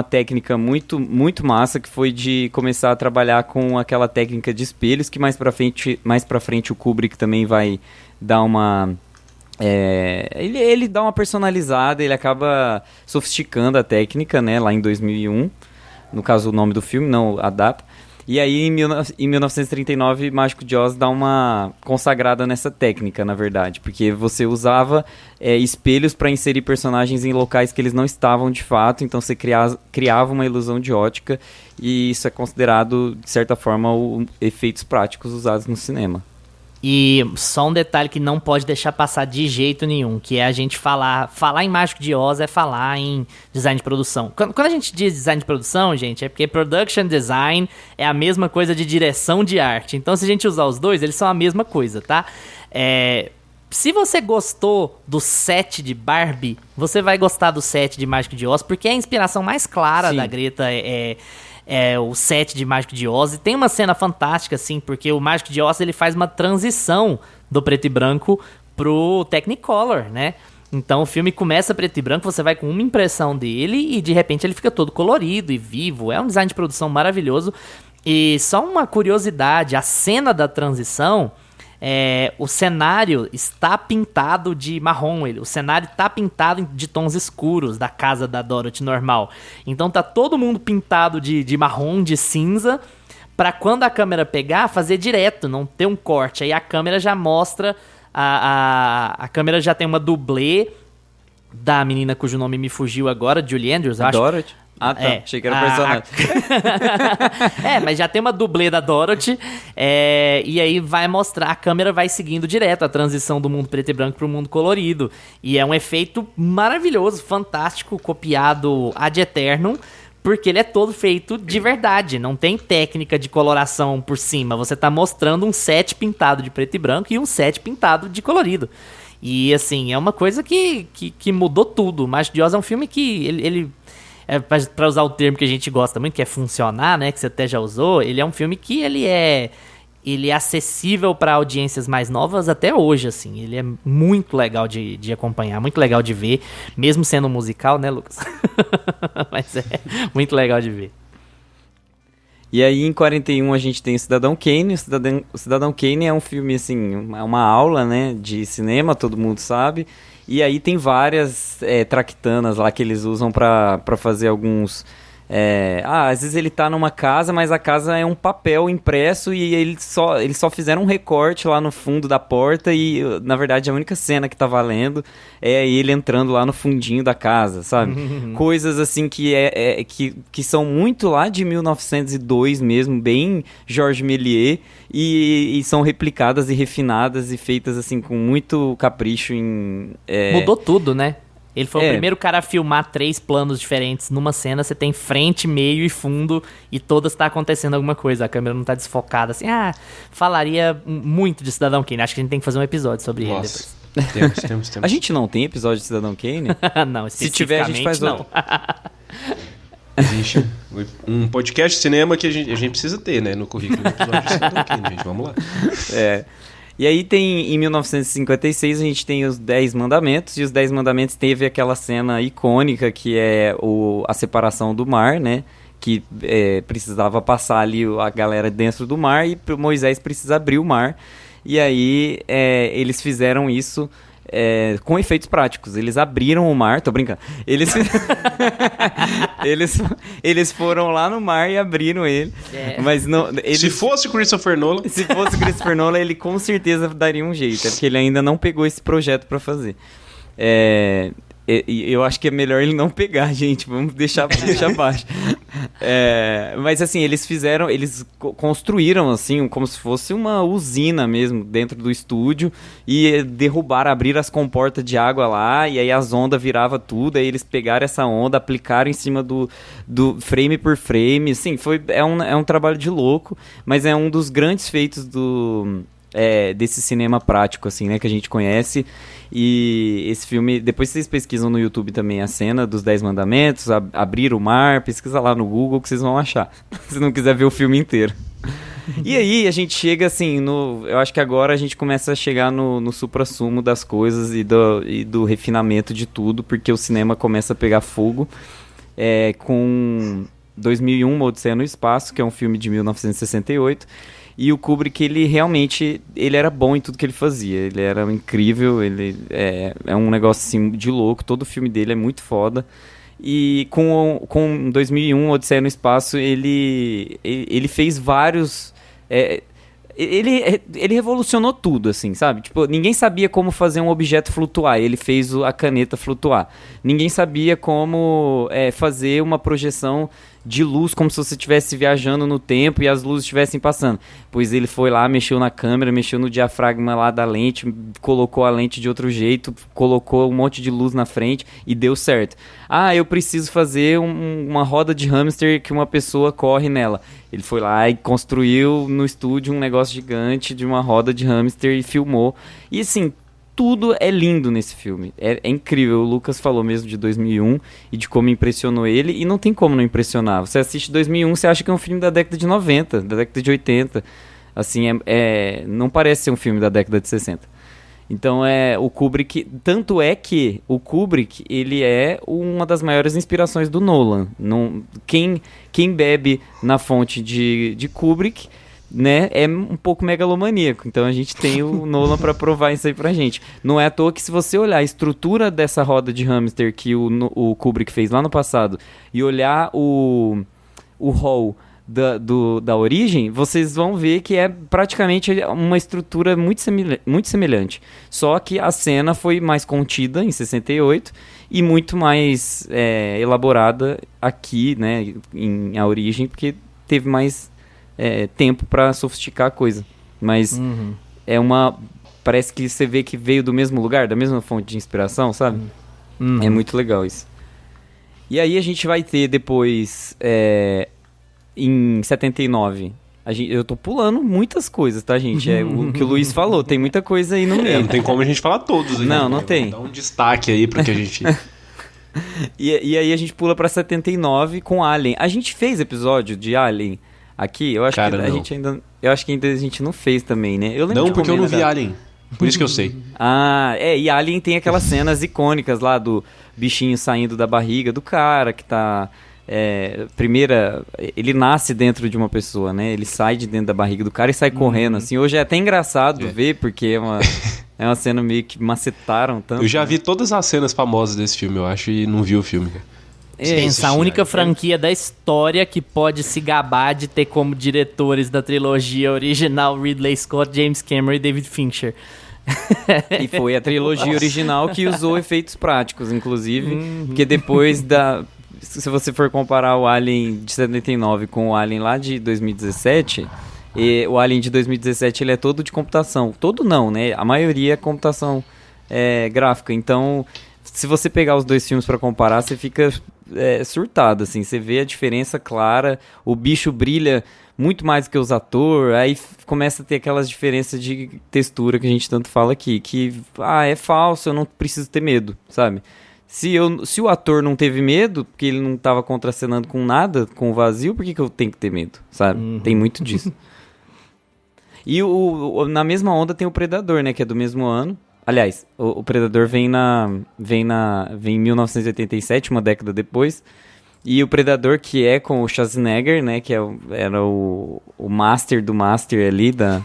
técnica muito, muito massa, que foi de começar a trabalhar com aquela técnica de espelhos, que mais pra frente o Kubrick também vai dar uma... ele dá uma personalizada, ele acaba sofisticando a técnica, né, lá em 2001, no caso o nome do filme, não adapta. E aí em 1939 Mágico de Oz dá uma consagrada nessa técnica, na verdade, porque você usava espelhos para inserir personagens em locais que eles não estavam de fato, então você criava uma ilusão de ótica, e isso é considerado, de certa forma, efeitos práticos usados no cinema. E só um detalhe que não pode deixar passar de jeito nenhum, que é a gente falar em Mágico de Oz é falar em design de produção. Quando a gente diz design de produção, gente, é porque production design é a mesma coisa de direção de arte. Então, se a gente usar os dois, eles são a mesma coisa, tá? Se você gostou do set de Barbie, você vai gostar do set de Mágico de Oz, porque a inspiração mais clara Sim. da Greta o set de Mágico de Oz. E tem uma cena fantástica, assim, porque o Mágico de Oz, ele faz uma transição do preto e branco pro Technicolor, né? Então o filme começa preto e branco, você vai com uma impressão dele e de repente ele fica todo colorido e vivo. É um design de produção maravilhoso. E só uma curiosidade, a cena da transição o cenário está pintado de marrom, o cenário está pintado de tons escuros da casa da Dorothy normal. Então tá todo mundo pintado de marrom, de cinza, pra quando a câmera pegar, fazer direto, não ter um corte. Aí a câmera já mostra, a câmera já tem uma dublê da menina cujo nome me fugiu agora, Julie Andrews, eu acho. Dorothy? Ah, tá. Achei que era personagem. Mas já tem uma dublê da Dorothy. E aí vai mostrar, a câmera vai seguindo direto a transição do mundo preto e branco pro mundo colorido. E é um efeito maravilhoso, fantástico, copiado ad eternum, porque ele é todo feito de verdade. Não tem técnica de coloração por cima. Você tá mostrando um set pintado de preto e branco e um set pintado de colorido. E assim, é uma coisa que mudou tudo. O Mágico de Oz é um filme que ele pra usar o termo que a gente gosta muito, que é funcionar, né, que você até já usou, ele é um filme que ele é acessível para audiências mais novas até hoje, assim. Ele é muito legal de acompanhar, muito legal de ver, mesmo sendo um musical, né, Lucas? Mas é muito legal de ver. E aí, em 41, a gente tem o Cidadão Kane. O Cidadão Kane é um filme, assim, é uma aula, né, de cinema, todo mundo sabe. E aí tem várias traquitanas lá que eles usam pra fazer alguns... às vezes ele tá numa casa, mas a casa é um papel impresso e eles só fizeram um recorte lá no fundo da porta e, na verdade, a única cena que tá valendo é ele entrando lá no fundinho da casa, sabe? Coisas assim que são muito lá de 1902 mesmo, bem Georges Méliès, e são replicadas e refinadas e feitas assim com muito capricho em... Mudou tudo, né? Ele foi o primeiro cara a filmar 3 planos diferentes numa cena. Você tem frente, meio e fundo, e todas tá acontecendo alguma coisa. A câmera não tá desfocada assim. Falaria muito de Cidadão Kane. Acho que a gente tem que fazer um episódio sobre ele depois. Temos. A gente não tem episódio de Cidadão Kane? Não, se tiver, a gente faz não. Existe um podcast de cinema que a gente precisa ter, né, no currículo do episódio de Cidadão Kane, gente. Vamos lá. E aí tem, em 1956, a gente tem os 10 Mandamentos, e os 10 Mandamentos teve aquela cena icônica que é a separação do mar, né? Que precisava passar ali a galera dentro do mar e Moisés precisa abrir o mar. E aí eles fizeram isso com efeitos práticos. Eles abriram o mar, tô brincando. Eles foram lá no mar e abriram ele. Mas não, se fosse Christopher Nolan, ele com certeza daria um jeito. É porque ele ainda não pegou esse projeto pra fazer. Eu acho que é melhor ele não pegar, gente. Vamos deixar baixo. Mas assim, eles construíram assim, como se fosse uma usina mesmo, dentro do estúdio, e abriram as comportas de água lá, e aí as ondas viravam tudo, aí eles pegaram essa onda, aplicaram em cima do frame por frame, assim, é um trabalho de louco, mas é um dos grandes feitos desse cinema prático, assim, né, que a gente conhece. E esse filme, depois vocês pesquisam no YouTube também a cena dos 10 Mandamentos, abrir o mar, pesquisa lá no Google que vocês vão achar, se não quiser ver o filme inteiro. E aí a gente chega assim, eu acho que agora a gente começa a chegar no suprassumo das coisas e do refinamento de tudo, porque o cinema começa a pegar fogo com 2001, Uma Odisseia no Espaço, que é um filme de 1968, e o Kubrick, ele era bom em tudo que ele fazia, ele era incrível, ele é um negócio assim de louco, todo o filme dele é muito foda. E com 2001, Odisseia no Espaço, ele fez vários... Ele revolucionou tudo, assim, sabe? Tipo, ninguém sabia como fazer um objeto flutuar, ele fez a caneta flutuar. Ninguém sabia como fazer uma projeção de luz, como se você estivesse viajando no tempo e as luzes estivessem passando. Pois ele foi lá, mexeu na câmera, mexeu no diafragma lá da lente, colocou a lente de outro jeito, colocou um monte de luz na frente e deu certo. Eu preciso fazer uma roda de hamster que uma pessoa corre nela. Ele foi lá e construiu no estúdio um negócio gigante de uma roda de hamster e filmou. E assim, tudo é lindo nesse filme. É incrível. O Lucas falou mesmo de 2001 e de como impressionou ele. E não tem como não impressionar. Você assiste 2001, você acha que é um filme da década de 90, da década de 80. Assim, não parece ser um filme da década de 60. Então, o Kubrick... Tanto é que o Kubrick, ele é uma das maiores inspirações do Nolan. Quem bebe na fonte de Kubrick né, é um pouco megalomaníaco. Então a gente tem o Nolan pra provar isso aí pra gente. Não é à toa que se você olhar a estrutura dessa roda de hamster que o Kubrick fez lá no passado e olhar o hall da origem, vocês vão ver que é praticamente uma estrutura muito semelhante. Só que a cena foi mais contida em 68 e muito mais elaborada aqui, né, em A Origem, porque teve mais tempo para sofisticar a coisa. Mas parece que você vê que veio do mesmo lugar, da mesma fonte de inspiração, sabe? É muito legal isso. E aí a gente vai ter depois, em 79, eu tô pulando muitas coisas, tá, gente? É o que o Luiz falou, tem muita coisa aí no meio. Não tem como a gente falar todos. Não tem. Dá um destaque aí pro que a gente... E aí a gente pula pra 79 com Alien. A gente fez episódio de Alien aqui? Eu acho que a gente ainda... Eu acho que ainda a gente não fez também, né? Eu lembro não, porque eu não vi Alien. Por isso que eu sei. E Alien tem aquelas cenas icônicas lá do bichinho saindo da barriga do cara que tá... ele nasce dentro de uma pessoa, né? Ele sai de dentro da barriga do cara e sai correndo, assim. Hoje é até engraçado ver, porque é uma cena meio que macetaram tanto. Eu já vi todas as cenas famosas desse filme, eu acho, e não vi o filme, cara. Pensa, a única franquia da história que pode se gabar de ter como diretores da trilogia original Ridley Scott, James Cameron e David Fincher. E foi a trilogia original que usou efeitos práticos, inclusive, porque depois se você for comparar o Alien de 79 com o Alien lá de 2017, o Alien de 2017 ele é todo de computação. Todo não, né? A maioria é computação gráfica. Então, se você pegar os dois filmes para comparar, você fica surtado, assim. Você vê a diferença clara, o bicho brilha muito mais do que os atores, aí começa a ter aquelas diferenças de textura que a gente tanto fala aqui, que, é falso, eu não preciso ter medo, sabe? Se o ator não teve medo, porque ele não estava contracenando com nada, com o vazio, por que eu tenho que ter medo, sabe? Tem muito disso. E na mesma onda tem o Predador, né, que é do mesmo ano. Aliás, o Predador vem em 1987, uma década depois. E o Predador, que é com o Schwarzenegger, né, que era o master do master ali da...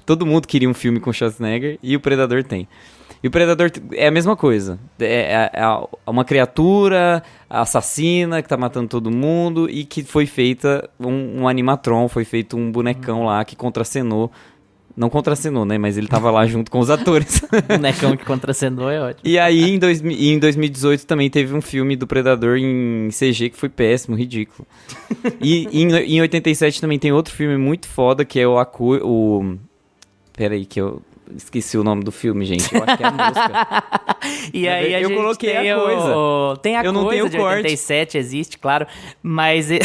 Todo mundo queria um filme com o Schwarzenegger, e o Predador tem. E o Predador é a mesma coisa. É uma criatura assassina que tá matando todo mundo e que foi feita um animatron, foi feito um bonecão lá que contracenou. Não contracenou, né? Mas ele tava lá junto com os atores. Bonecão que contracenou é ótimo. E aí, em 2018, também teve um filme do Predador em CG que foi péssimo, ridículo. E em 87 também tem outro filme muito foda, que é Peraí, que eu... Esqueci o nome do filme, gente. Eu acho que é a Mosca. E aí eu coloquei tem a coisa. Tem a eu coisa não tenho de corte. 87, existe, claro. Mas... É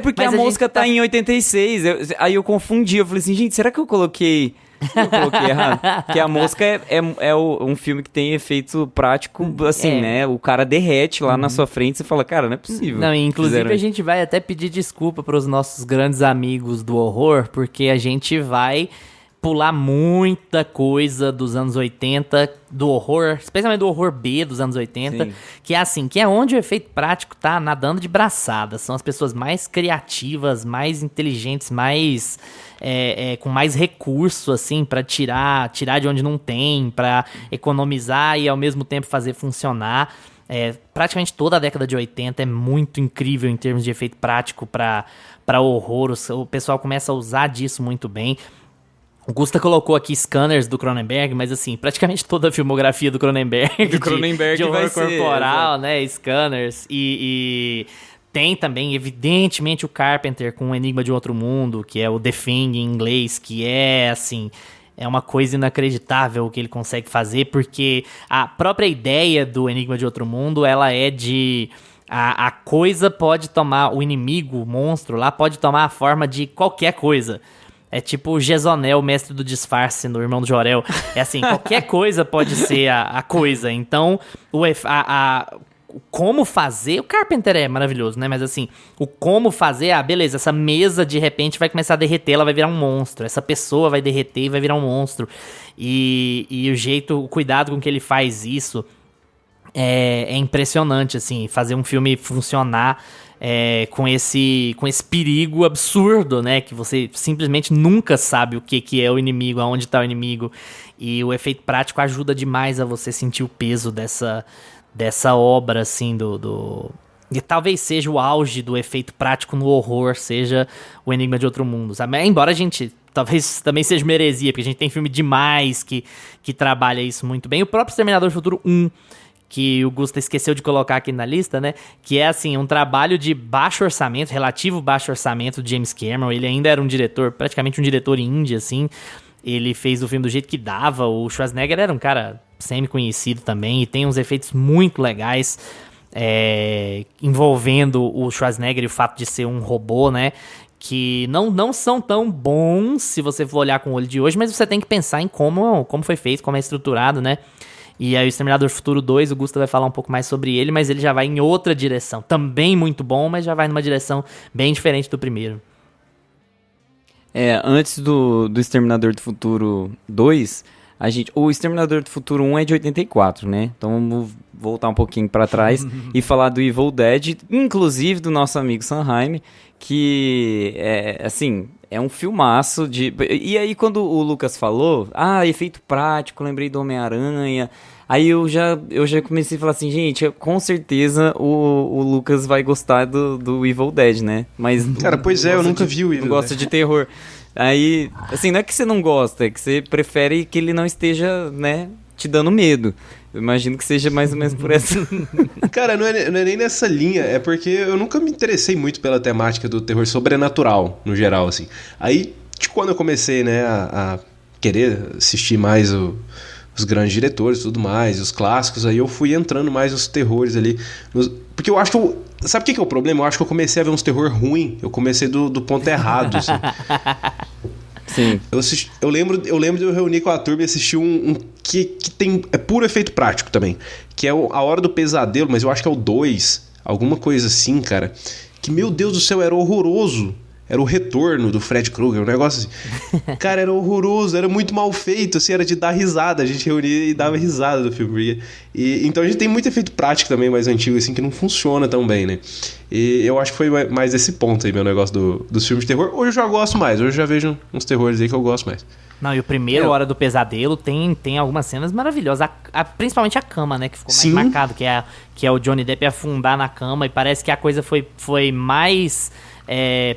porque Mas a a Mosca gente tá em 86. Aí eu confundi. Eu falei assim, gente, será que eu coloquei errado? Porque a Mosca é um filme que tem efeito prático, assim, né? O cara derrete lá na sua frente e você fala, cara, não é possível. Não, inclusive a gente vai até pedir desculpa pros nossos grandes amigos do horror, porque a gente vai pular muita coisa dos anos 80, do horror, especialmente do horror B dos anos 80, Sim. que é assim, que é onde o efeito prático tá nadando de braçada. São as pessoas mais criativas, mais inteligentes, mais com mais recurso, assim, pra tirar de onde não tem, pra economizar e ao mesmo tempo fazer funcionar. Praticamente toda a década de 80 é muito incrível em termos de efeito prático pra horror. O pessoal começa a usar disso muito bem. O Gusta colocou aqui Scanners do Cronenberg, mas assim, praticamente toda a filmografia do Cronenberg, de horror vai ser, corporal, né, Scanners, e tem também, evidentemente, o Carpenter com o Enigma de Outro Mundo, que é o The Thing em inglês, que é, assim, é uma coisa inacreditável o que ele consegue fazer, porque a própria ideia do Enigma de Outro Mundo, ela é de... A coisa pode tomar, o inimigo, o monstro lá, pode tomar a forma de qualquer coisa. É tipo o Jezonel, mestre do disfarce, no Irmão do Jorel. É assim, qualquer coisa pode ser a coisa. Então, o como fazer... O Carpenter é maravilhoso, né? Mas assim, o como fazer... beleza, essa mesa de repente vai começar a derreter, ela vai virar um monstro. Essa pessoa vai derreter e vai virar um monstro. E o cuidado com que ele faz isso é impressionante, assim. Fazer um filme funcionar com esse perigo absurdo, né? Que você simplesmente nunca sabe o que é o inimigo, aonde tá o inimigo. E o efeito prático ajuda demais a você sentir o peso dessa obra, assim, E talvez seja o auge do efeito prático no horror, seja o Enigma de Outro Mundo, sabe? Embora a gente... Talvez também seja uma heresia, porque a gente tem filme demais que trabalha isso muito bem. O próprio Exterminador do Futuro 1, que o Gusta esqueceu de colocar aqui na lista, né? Que é, assim, um trabalho de baixo orçamento, relativo baixo orçamento de James Cameron. Ele ainda era um diretor, praticamente um diretor indie, assim. Ele fez o filme do jeito que dava. O Schwarzenegger era um cara semi-conhecido também e tem uns efeitos muito legais envolvendo o Schwarzenegger e o fato de ser um robô, né? Que não são tão bons se você for olhar com o olho de hoje, mas você tem que pensar em como foi feito, como é estruturado, né? E aí o Exterminador do Futuro 2, o Gusta vai falar um pouco mais sobre ele, mas ele já vai em outra direção. Também muito bom, mas já vai numa direção bem diferente do primeiro. Antes do Exterminador do Futuro 2, o Exterminador do Futuro 1 é de 84, né? Então vamos voltar um pouquinho pra trás e falar do Evil Dead, inclusive do nosso amigo Sanheim, que é um filmaço de... E aí quando o Lucas falou, efeito prático, lembrei do Homem-Aranha, aí eu já comecei a falar assim, gente, com certeza o Lucas vai gostar do Evil Dead, né? Mas cara, pois eu nunca vi o Evil Dead. Não gosta de terror. Aí, assim, não é que você não gosta, é que você prefere que ele não esteja, né, te dando medo. Eu imagino que seja mais ou menos por essa... Cara, não é nem nessa linha, é porque eu nunca me interessei muito pela temática do terror sobrenatural, no geral, assim. Aí, quando eu comecei, né, a querer assistir mais os grandes diretores e tudo mais, os clássicos, aí eu fui entrando mais nos terrores ali. Porque eu acho que... Sabe o que é o problema? Eu acho que eu comecei a ver uns terror ruim. Eu comecei do ponto errado, assim. Sim. Eu lembro de eu reunir com a turma e assistir um que tem... É puro efeito prático também. Que é A Hora do Pesadelo, mas eu acho que é o 2. Alguma coisa assim, cara. Que, meu Deus do céu, era horroroso. Era o retorno do Fred Krueger, um negócio assim. Cara, era horroroso, era muito mal feito, assim, era de dar risada. A gente reunia e dava risada do filme. Então a gente tem muito efeito prático também, mais antigo, assim, que não funciona tão bem, né? E eu acho que foi mais esse ponto aí, meu negócio dos filmes de terror. Hoje eu já gosto mais, hoje eu já vejo uns terrores aí que eu gosto mais. Não, e o primeiro, Hora do Pesadelo, tem algumas cenas maravilhosas. Principalmente a cama, né? Que ficou mais marcado, que é o Johnny Depp afundar na cama. E parece que a coisa foi mais...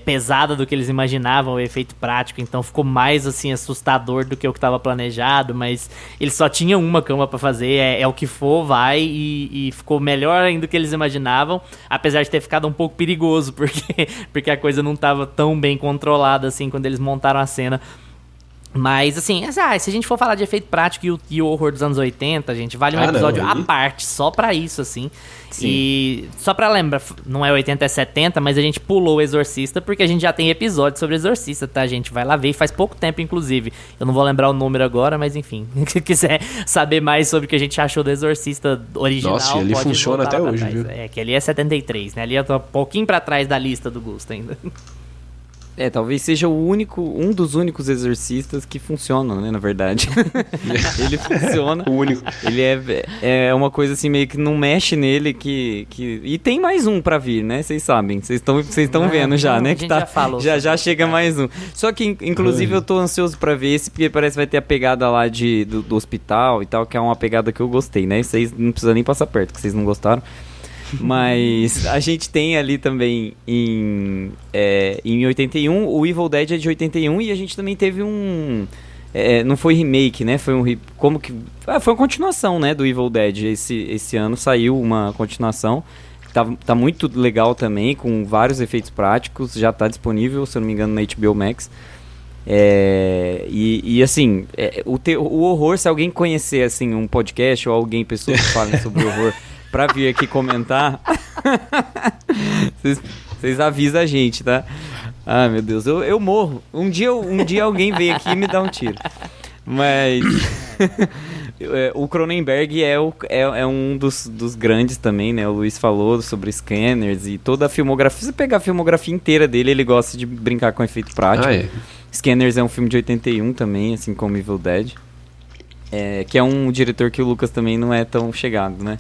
pesada do que eles imaginavam, o efeito prático, então ficou mais assim assustador do que o que estava planejado, mas eles só tinham uma cama para fazer, é o que for, vai, e ficou melhor ainda do que eles imaginavam, apesar de ter ficado um pouco perigoso, porque a coisa não estava tão bem controlada assim quando eles montaram a cena. Mas, assim, se a gente for falar de efeito prático e o horror dos anos 80, gente, vale um episódio à parte, só pra isso, assim. Sim. E só pra lembrar, não é 80, é 70, mas a gente pulou o Exorcista, porque a gente já tem episódio sobre Exorcista, tá, gente? Vai lá ver, faz pouco tempo, inclusive. Eu não vou lembrar o número agora, mas enfim. Se quiser saber mais sobre o que a gente achou do Exorcista original, nossa, ele pode funciona até hoje, trás. viu? Que ali é 73, né? Ali eu tô um pouquinho pra trás da lista do Gusto ainda. Talvez seja um dos únicos exorcistas que funcionam, né, na verdade. Ele funciona. O único. Ele é uma coisa assim, meio que não mexe nele, E tem mais um pra vir, né, vocês sabem. Vocês estão vendo já, né, que tá, já chega mais um. Só que, inclusive, eu tô ansioso pra ver esse, porque parece que vai ter a pegada lá do hospital e tal, que é uma pegada que eu gostei, né, vocês não precisam nem passar perto, que vocês não gostaram. Mas a gente tem ali também em 81, o Evil Dead é de 81 e a gente também teve não foi remake, né? Foi foi uma continuação, né, do Evil Dead. Esse ano saiu uma continuação. Tá muito legal também, com vários efeitos práticos. Já tá disponível, se eu não me engano, na HBO Max. Assim, o horror, se alguém conhecer assim, um podcast ou pessoas que falem sobre o horror pra vir aqui comentar, vocês avisam a gente, tá? Ah, meu Deus, eu morro. Um dia alguém vem aqui e me dá um tiro. Mas o Cronenberg é um dos grandes também, né? O Luiz falou sobre scanners e toda a filmografia. Se você pegar a filmografia inteira dele, ele gosta de brincar com efeito prático. Scanners é um filme de 81 também, assim como Evil Dead. Que é um diretor que o Lucas também não é tão chegado, né?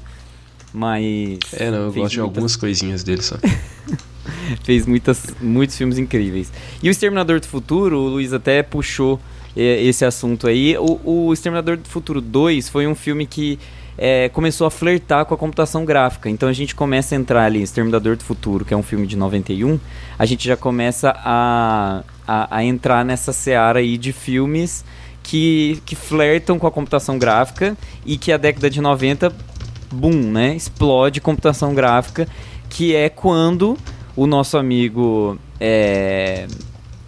Mas... eu gosto de algumas coisinhas dele só. Fez muitos filmes incríveis. E o Exterminador do Futuro, o Luiz até puxou esse assunto aí. O Exterminador do Futuro 2 foi um filme que começou a flertar com a computação gráfica. Então a gente começa a entrar ali, Exterminador do Futuro, que é um filme de 91, a gente já começa a entrar nessa seara aí de filmes que flertam com a computação gráfica e que a década de 90, boom, né? Explode computação gráfica, que é quando o nosso amigo...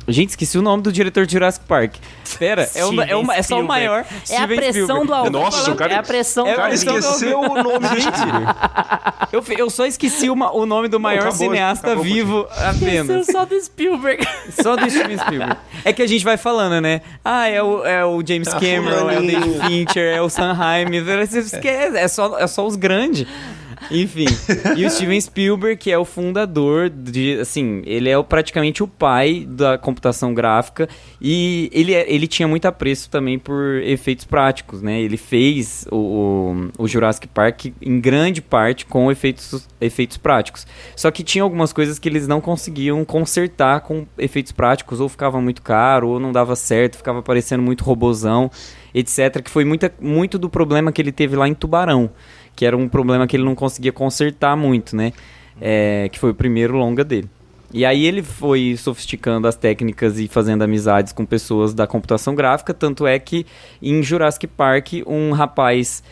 Gente, esqueci o nome do diretor de Jurassic Park. Espera, é só o maior. É a pressão do Alvin. Nossa, o cara... É a pressão do Alvin. esqueceu o nome dele. Eu só esqueci o nome do maior cineasta vivo apenas. Só do Spielberg. Só do Steven Spielberg. É que a gente vai falando, né? É o James Cameron, é o David Fincher, é o Sam Raimi. Você esquece, é só os grandes. Enfim, e o Steven Spielberg, que é o fundador ele é praticamente o pai da computação gráfica, e ele tinha muito apreço também por efeitos práticos, né? Ele fez o Jurassic Park em grande parte com efeitos práticos. Só que tinha algumas coisas que eles não conseguiam consertar com efeitos práticos, ou ficava muito caro, ou não dava certo, ficava parecendo muito robozão, etc. Que foi muito do problema que ele teve lá em Tubarão, que era um problema que ele não conseguia consertar muito, né? Que foi o primeiro longa dele. E aí ele foi sofisticando as técnicas e fazendo amizades com pessoas da computação gráfica, tanto é que em Jurassic Park um rapaz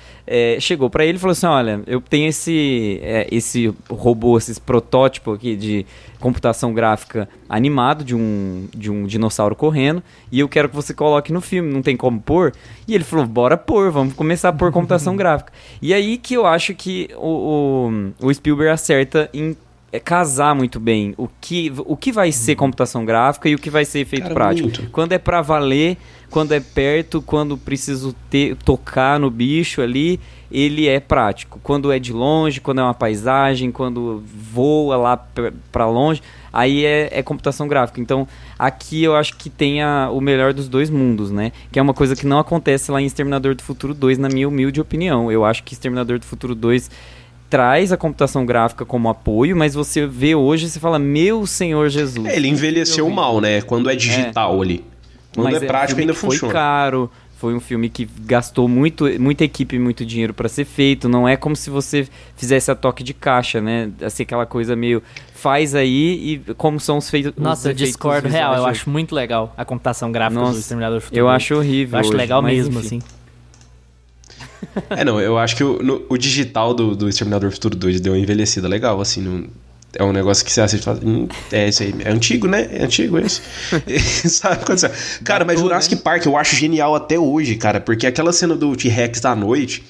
chegou pra ele e falou assim: olha, eu tenho esse robô, esse protótipo aqui de computação gráfica animado de um dinossauro correndo, e eu quero que você coloque no filme, não tem como pôr? E ele falou: bora pôr, vamos começar a pôr computação gráfica. E aí que eu acho que o Spielberg acerta em casar muito bem o que vai ser computação gráfica e o que vai ser efeito prático. Muito. Quando é pra valer, quando é perto, quando preciso tocar no bicho ali, ele é prático. Quando é de longe, quando é uma paisagem, quando voa lá pra longe, aí é computação gráfica. Então, aqui eu acho que tem o melhor dos dois mundos, né? Que é uma coisa que não acontece lá em Exterminador do Futuro 2, na minha humilde opinião. Eu acho que Exterminador do Futuro 2 traz a computação gráfica como apoio, mas você vê hoje e você fala: meu Senhor Jesus. Ele envelheceu mal, né? Quando é digital ali. Quando é prático ainda funciona. Foi caro, foi um filme que gastou muita equipe e muito dinheiro para ser feito. Não é como se você fizesse a toque de caixa, né? Assim, aquela coisa meio faz aí e como são os feitos. Nossa, eu discordo real. Eu acho muito legal a computação gráfica do Exterminador do Futuro. Eu acho horrível. Eu acho legal mesmo, enfim. assim. Eu acho que o digital do Exterminador do Futuro 2 deu uma envelhecida legal, assim, é um negócio que você assiste e fala: isso aí, é antigo, né? É antigo esse. Sabe quando você... Cara, mas Jurassic Park eu acho genial até hoje, cara, porque aquela cena do T-Rex da noite,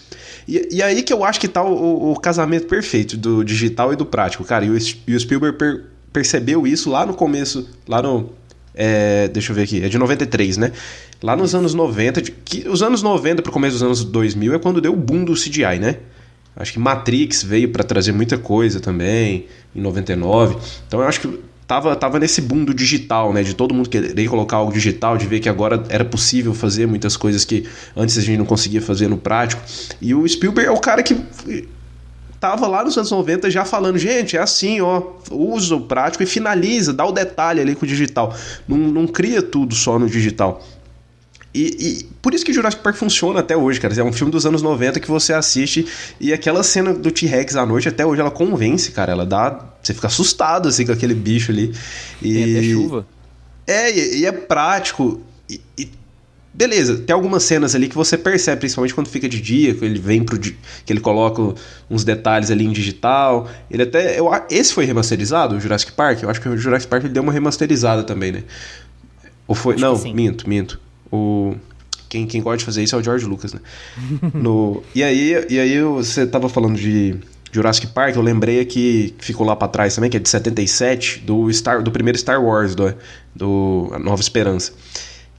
e aí que eu acho que tá o casamento perfeito do digital e do prático, cara, e o Spielberg percebeu isso lá no começo, deixa eu ver aqui, é de 93, né? Lá nos anos 90, os anos 90 pro começo dos anos 2000 é quando deu o boom do CGI, né? Acho que Matrix veio pra trazer muita coisa também, em 99. Então eu acho que tava nesse boom do digital, né? De todo mundo querer colocar algo digital, de ver que agora era possível fazer muitas coisas que antes a gente não conseguia fazer no prático. E o Spielberg é o cara que tava lá nos anos 90 já falando: gente, é assim, ó, usa o prático e finaliza, dá o detalhe ali com o digital. Não cria tudo só no digital. E por isso que Jurassic Park funciona até hoje, cara. É um filme dos anos 90 que você assiste e aquela cena do T-Rex à noite, até hoje ela convence, cara. Ela dá... Você fica assustado, assim, com aquele bicho ali. Tem até chuva. E é prático. Beleza, tem algumas cenas ali que você percebe, principalmente quando fica de dia, que ele vem que ele coloca uns detalhes ali em digital. Ele até... Esse foi remasterizado, o Jurassic Park? Eu acho que o Jurassic Park ele deu uma remasterizada também, né? Ou foi... Não, minto. Quem gosta de fazer isso é o George Lucas, né? E aí você tava falando de Jurassic Park, eu lembrei aqui, que ficou lá pra trás também, que é de 77, do primeiro Star Wars, do A Nova Esperança.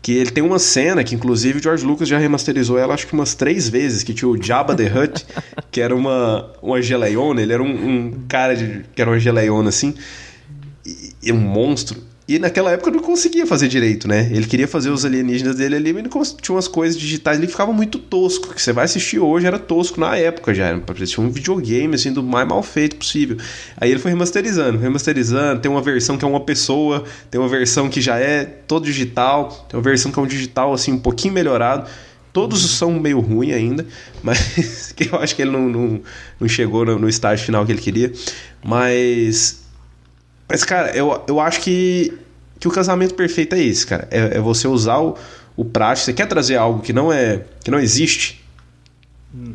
Que ele tem uma cena que, inclusive, o George Lucas já remasterizou ela, acho que umas 3 vezes, que tinha o Jabba the Hutt, que era uma geleiona, ele era um cara que era uma geleiona, assim, e um monstro. E naquela época não conseguia fazer direito, né? Ele queria fazer os alienígenas dele ali, mas tinha umas coisas digitais ali que ficava muito tosco. Que você vai assistir hoje era tosco na época já. Parecia um videogame, assim, do mais mal feito possível. Aí ele foi remasterizando. Tem uma versão que é uma pessoa, tem uma versão que já é todo digital, tem uma versão que é um digital, assim, um pouquinho melhorado. Todos são meio ruins ainda, mas que eu acho que ele não chegou no estágio final que ele queria. Mas cara, eu acho que o casamento perfeito é esse, cara. É você usar o prático. Você quer trazer algo que não existe?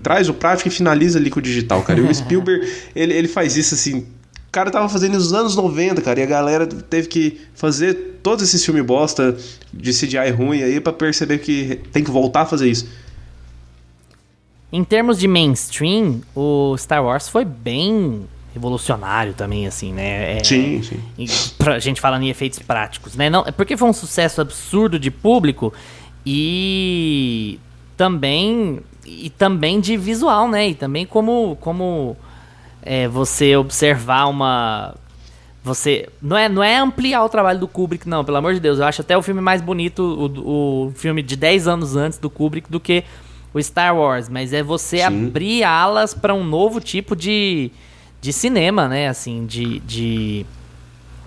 Traz o prático e finaliza ali com o digital, cara. E o Spielberg, ele faz isso assim. O cara tava fazendo nos anos 90, cara, e a galera teve que fazer todos esses filmes bosta de CGI ruim aí pra perceber que tem que voltar a fazer isso. Em termos de mainstream, o Star Wars foi bem revolucionário também, assim, né? Sim. Pra gente falando em efeitos práticos, né? Não, é porque foi um sucesso absurdo de público e também de visual, né? E também como você observar você não é ampliar o trabalho do Kubrick, não, pelo amor de Deus. Eu acho até o filme mais bonito, o filme de 10 anos antes do Kubrick, do que o Star Wars. Mas é você abrir alas para um novo tipo de cinema, né? Assim, de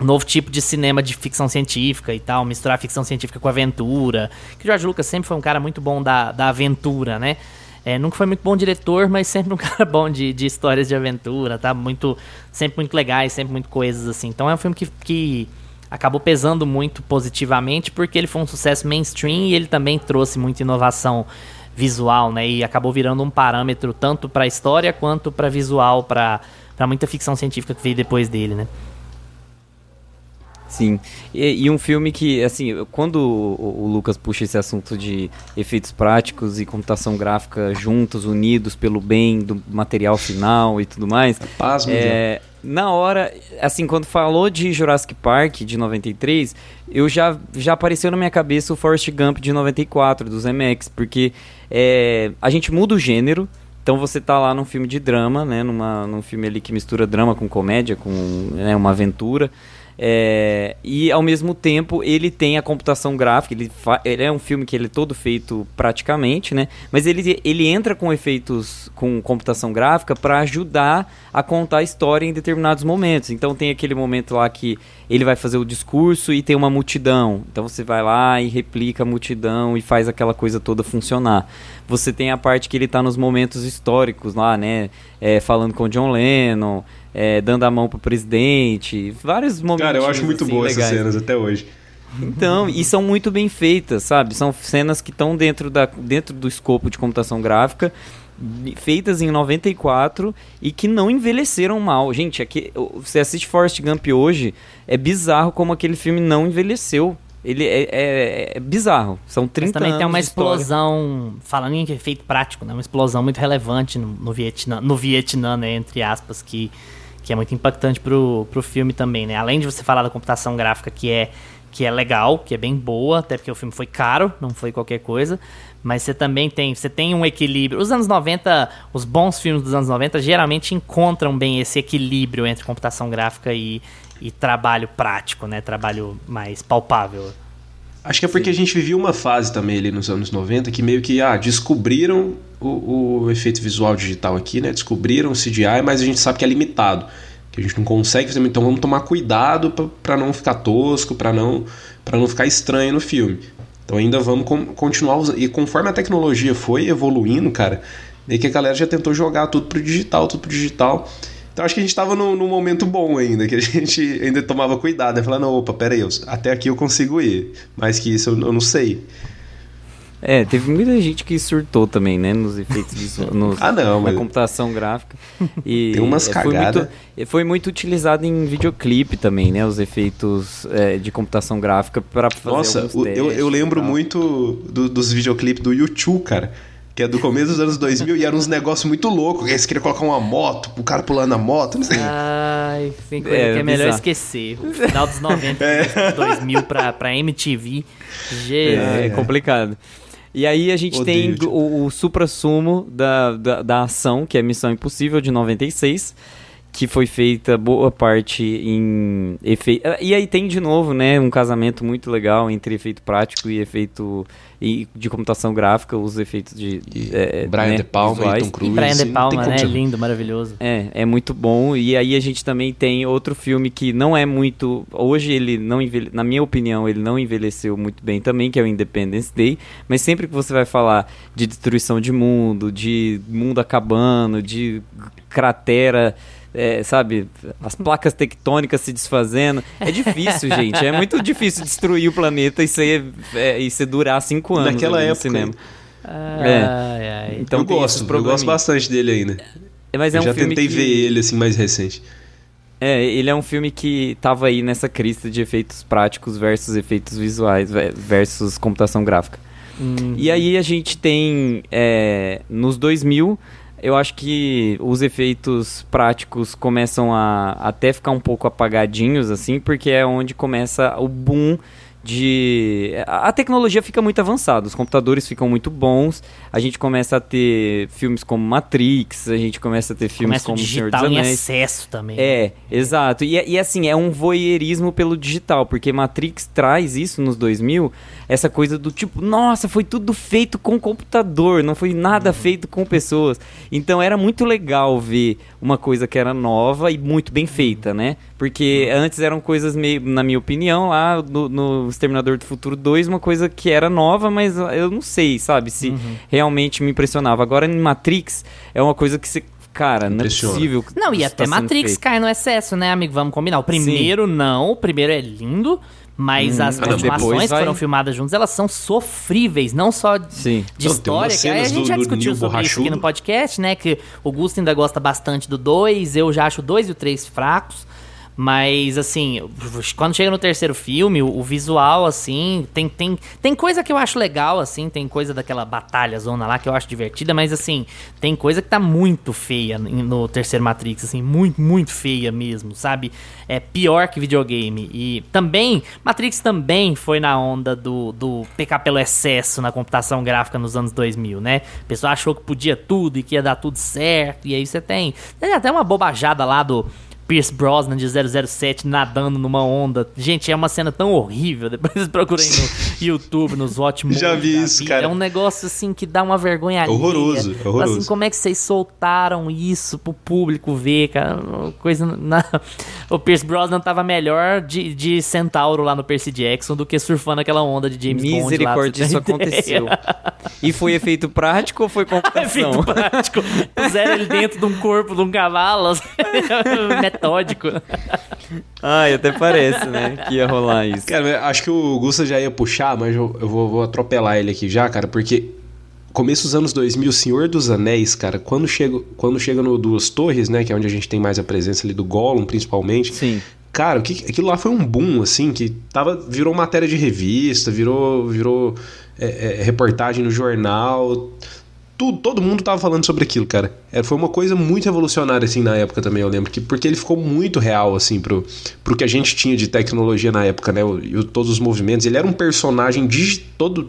um novo tipo de cinema de ficção científica e tal. Misturar ficção científica com aventura. Que o George Lucas sempre foi um cara muito bom da aventura, né? Nunca foi muito bom diretor, mas sempre um cara bom de histórias de aventura, tá? Sempre muito legais, sempre muito coisas assim. Então é um filme que acabou pesando muito positivamente, porque ele foi um sucesso mainstream e ele também trouxe muita inovação visual, né? E acabou virando um parâmetro tanto para história quanto para visual, para muita ficção científica que veio depois dele, né? Sim, e um filme que, assim, quando o Lucas puxa esse assunto de efeitos práticos e computação gráfica juntos, unidos pelo bem do material final e tudo mais, na hora, assim, quando falou de Jurassic Park de 93, já apareceu na minha cabeça o Forrest Gump de 94, do Zemeckis, porque a gente muda o gênero. Então você tá lá num filme de drama, né, num filme ali que mistura drama com comédia, com uma aventura. E ao mesmo tempo ele tem a computação gráfica, ele é um filme que ele é todo feito praticamente, né? Mas ele entra com efeitos com computação gráfica para ajudar a contar a história em determinados momentos. Então tem aquele momento lá que ele vai fazer o discurso e tem uma multidão, então você vai lá e replica a multidão e faz aquela coisa toda funcionar. Você tem a parte que ele tá nos momentos históricos lá, né? Falando com o John Lennon, dando a mão pro presidente, vários momentos. Cara, eu acho muito assim, boas legais. essas cenas até hoje. Então, e são muito bem feitas, sabe? São cenas que estão dentro do escopo de computação gráfica, feitas em 94 e que não envelheceram mal. Gente, você assiste Forrest Gump hoje, é bizarro como aquele filme não envelheceu. Ele é bizarro. São 30 anos. Mas também tem uma de história. explosão, falando em efeito prático, né? Uma explosão muito relevante no Vietnã, né? Entre aspas, que é muito impactante pro filme também, né? Além de você falar da computação gráfica que é legal, que é bem boa, até porque o filme foi caro, não foi qualquer coisa, mas você também tem um equilíbrio. Os anos 90, os bons filmes dos anos 90 geralmente encontram bem esse equilíbrio entre computação gráfica e trabalho prático, né? Trabalho mais palpável. Acho que é porque a gente vivia uma fase também ali nos anos 90 que meio que descobriram o efeito visual digital aqui, né? Descobriram o CGI, mas a gente sabe que é limitado, que a gente não consegue fazer. Então vamos tomar cuidado para não ficar tosco, para não ficar estranho no filme. Então ainda vamos continuar usando. E conforme a tecnologia foi evoluindo, cara, meio que a galera já tentou jogar tudo pro digital. Então acho que a gente tava num momento bom ainda, que a gente ainda tomava cuidado, né? Falando, opa, peraí, até aqui eu consigo ir, mais que isso eu não sei. Teve muita gente que surtou também, né, nos efeitos visuais, na computação gráfica. E tem umas cagadas. Foi muito utilizado em videoclipe também, né, os efeitos de computação gráfica para fazer alguns testes. Eu lembro muito dos videoclipes do YouTube, cara, que é do começo dos anos 2000 e eram uns negócios muito loucos. Eles queriam colocar uma moto, o cara pulando na moto, não sei. Ai, tem coisa que é melhor esquecer. O final dos 90, 2000 pra MTV. É complicado. E aí a gente tem o suprassumo da ação, que é Missão Impossível, de 96, que foi feita boa parte em efeito. E aí tem de novo, né, um casamento muito legal entre efeito prático e efeito de computação gráfica, os efeitos de Brian De Palma visuais. e Tom Cruise. E Brian De Palma, né? Chamar. Lindo, maravilhoso. É muito bom. E aí a gente também tem outro filme que não é muito... Hoje ele não na minha opinião, ele não envelheceu muito bem também, que é o Independence Day. Mas sempre que você vai falar de destruição de mundo acabando, de cratera... sabe, as placas tectônicas se desfazendo. É difícil, gente. É muito difícil destruir o planeta e você durar 5 anos naquela época, no cinema. Então eu gosto bastante dele ainda. Mas eu já tentei ver ele assim mais recente. Ele é um filme que tava aí nessa crista de efeitos práticos versus efeitos visuais versus computação gráfica. E aí a gente tem nos 2000... Eu acho que os efeitos práticos começam a até ficar um pouco apagadinhos, assim, porque é onde começa o boom de... A tecnologia fica muito avançada, os computadores ficam muito bons, a gente começa a ter filmes como Matrix, a gente começa a ter filmes como Senhor dos Anéis. Em excesso também. Exato. E assim, é um voyeurismo pelo digital, porque Matrix traz isso nos 2000, essa coisa do tipo, nossa, foi tudo feito com computador, não foi nada feito com pessoas. Então era muito legal ver uma coisa que era nova e muito bem feita, né? Porque antes eram coisas meio, na minha opinião, lá no Exterminador do Futuro 2, uma coisa que era nova, mas eu não sei, sabe, se realmente me impressionava. Agora em Matrix é uma coisa que você... Cara, não é possível. Não, e até Matrix cai no excesso, né, amigo? Vamos combinar. O primeiro não, o primeiro é lindo, mas as continuações que foram filmadas juntas, elas são sofríveis, não só de história, que aí a gente já discutiu sobre isso aqui no podcast, né, que o Gusto ainda gosta bastante do 2, eu já acho o 2 e o 3 fracos. Mas, assim, quando chega no terceiro filme, o visual, assim, tem coisa que eu acho legal, assim, tem coisa daquela batalha zona lá que eu acho divertida, mas, assim, tem coisa que tá muito feia no terceiro Matrix, assim, muito, muito feia mesmo, sabe? É pior que videogame. E também, Matrix também foi na onda do pecar pelo excesso na computação gráfica nos anos 2000, né? O pessoal achou que podia tudo e que ia dar tudo certo, e aí você tem até uma bobajada lá do Pierce Brosnan de 007 nadando numa onda. Gente, é uma cena tão horrível. Depois procurem no YouTube, nos Watch Movies. Já vi isso, cara. É um negócio, assim, que dá uma vergonha alheia. Horroroso. Assim, como é que vocês soltaram isso pro público ver, cara? O Pierce Brosnan tava melhor de Centauro lá no Percy Jackson do que surfando aquela onda de James Bond lá. Misericórdia, isso aconteceu. E foi efeito prático ou foi computação? Efeito prático. Puseram ele dentro de um corpo de um cavalo. Metódico. Até parece, né? Que ia rolar isso. Cara, acho que o Gusta já ia puxar, mas eu vou atropelar ele aqui já, cara, porque começo dos anos 2000, Senhor dos Anéis, cara, quando chega no Duas Torres, né, que é onde a gente tem mais a presença ali do Gollum, principalmente. Sim. Cara, aquilo lá foi um boom, assim, que virou matéria de revista, virou reportagem no jornal. Todo mundo tava falando sobre aquilo, cara. Foi uma coisa muito revolucionária, assim, na época também, eu lembro. Porque ele ficou muito real, assim, pro que a gente tinha de tecnologia na época, né? Todos os movimentos. Ele era um personagem todo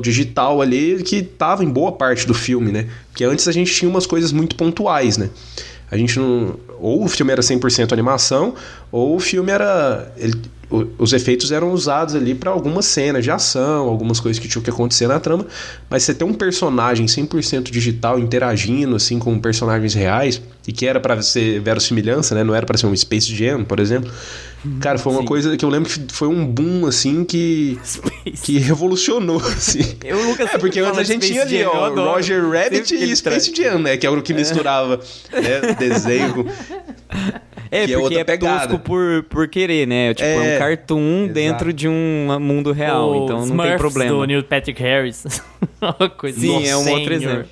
digital ali, que tava em boa parte do filme, né? Porque antes a gente tinha umas coisas muito pontuais, né? A gente não... Ou o filme era 100% animação, ou o filme era... Os efeitos eram usados ali para algumas cenas de ação, algumas coisas que tinham que acontecer na trama, mas você ter um personagem 100% digital interagindo assim com personagens reais, e que era para ser verossimilhança, né? Não era para ser um Space Jam, por exemplo. Cara, foi uma coisa que eu lembro que foi um boom, assim, que revolucionou, assim. Porque antes a gente tinha ali, ó, Roger Rabbit e Space Jam, né? Que é o que misturava, né? Desenho com... Porque é tosco por querer, né? Tipo, é um cartoon dentro de um mundo real, então não Smurfs tem problema. Do Neil Patrick Harris. Sim, é um outro exemplo.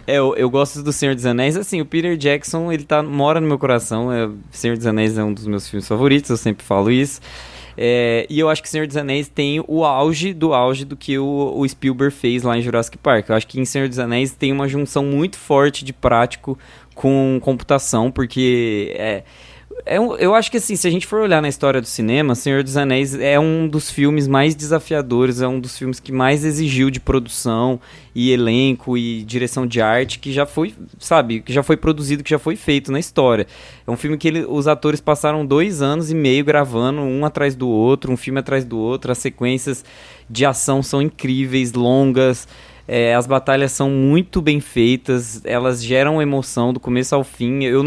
Eu gosto do Senhor dos Anéis. Assim, o Peter Jackson, ele mora no meu coração. Senhor dos Anéis é um dos meus filmes favoritos, eu sempre falo isso. E eu acho que Senhor dos Anéis tem o auge do que o Spielberg fez lá em Jurassic Park. Eu acho que em Senhor dos Anéis tem uma junção muito forte de prático com computação, porque eu acho que assim, se a gente for olhar na história do cinema, Senhor dos Anéis é um dos filmes mais desafiadores, é um dos filmes que mais exigiu de produção e elenco e direção de arte, que já foi, sabe, que já foi produzido, que já foi feito na história. É um filme que os atores passaram 2 anos e meio gravando um atrás do outro, um filme atrás do outro, as sequências de ação são incríveis, longas. As batalhas são muito bem feitas, elas geram emoção do começo ao fim. Eu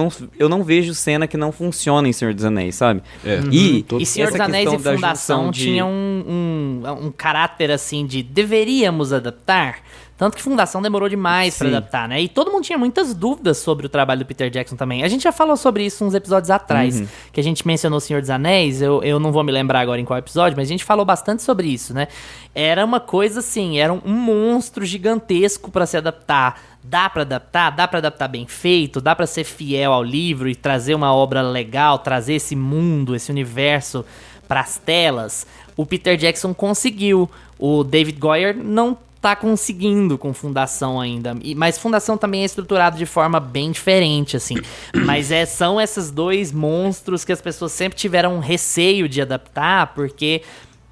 não vejo cena que não funciona em Senhor dos Anéis, sabe? E Senhor dos Anéis e Fundação tinha um caráter assim de deveríamos adaptar. Tanto que Fundação demorou demais pra adaptar, né? E todo mundo tinha muitas dúvidas sobre o trabalho do Peter Jackson também. A gente já falou sobre isso uns episódios atrás, que a gente mencionou o Senhor dos Anéis. Eu não vou me lembrar agora em qual episódio, mas a gente falou bastante sobre isso, né? Era uma coisa assim, era um monstro gigantesco pra se adaptar. Dá pra adaptar bem feito, dá pra ser fiel ao livro e trazer uma obra legal, trazer esse mundo, esse universo pras telas. O Peter Jackson conseguiu. O David Goyer não tá conseguindo com Fundação ainda. Mas Fundação também é estruturado de forma bem diferente, assim. Mas são esses 2 monstros que as pessoas sempre tiveram receio de adaptar, porque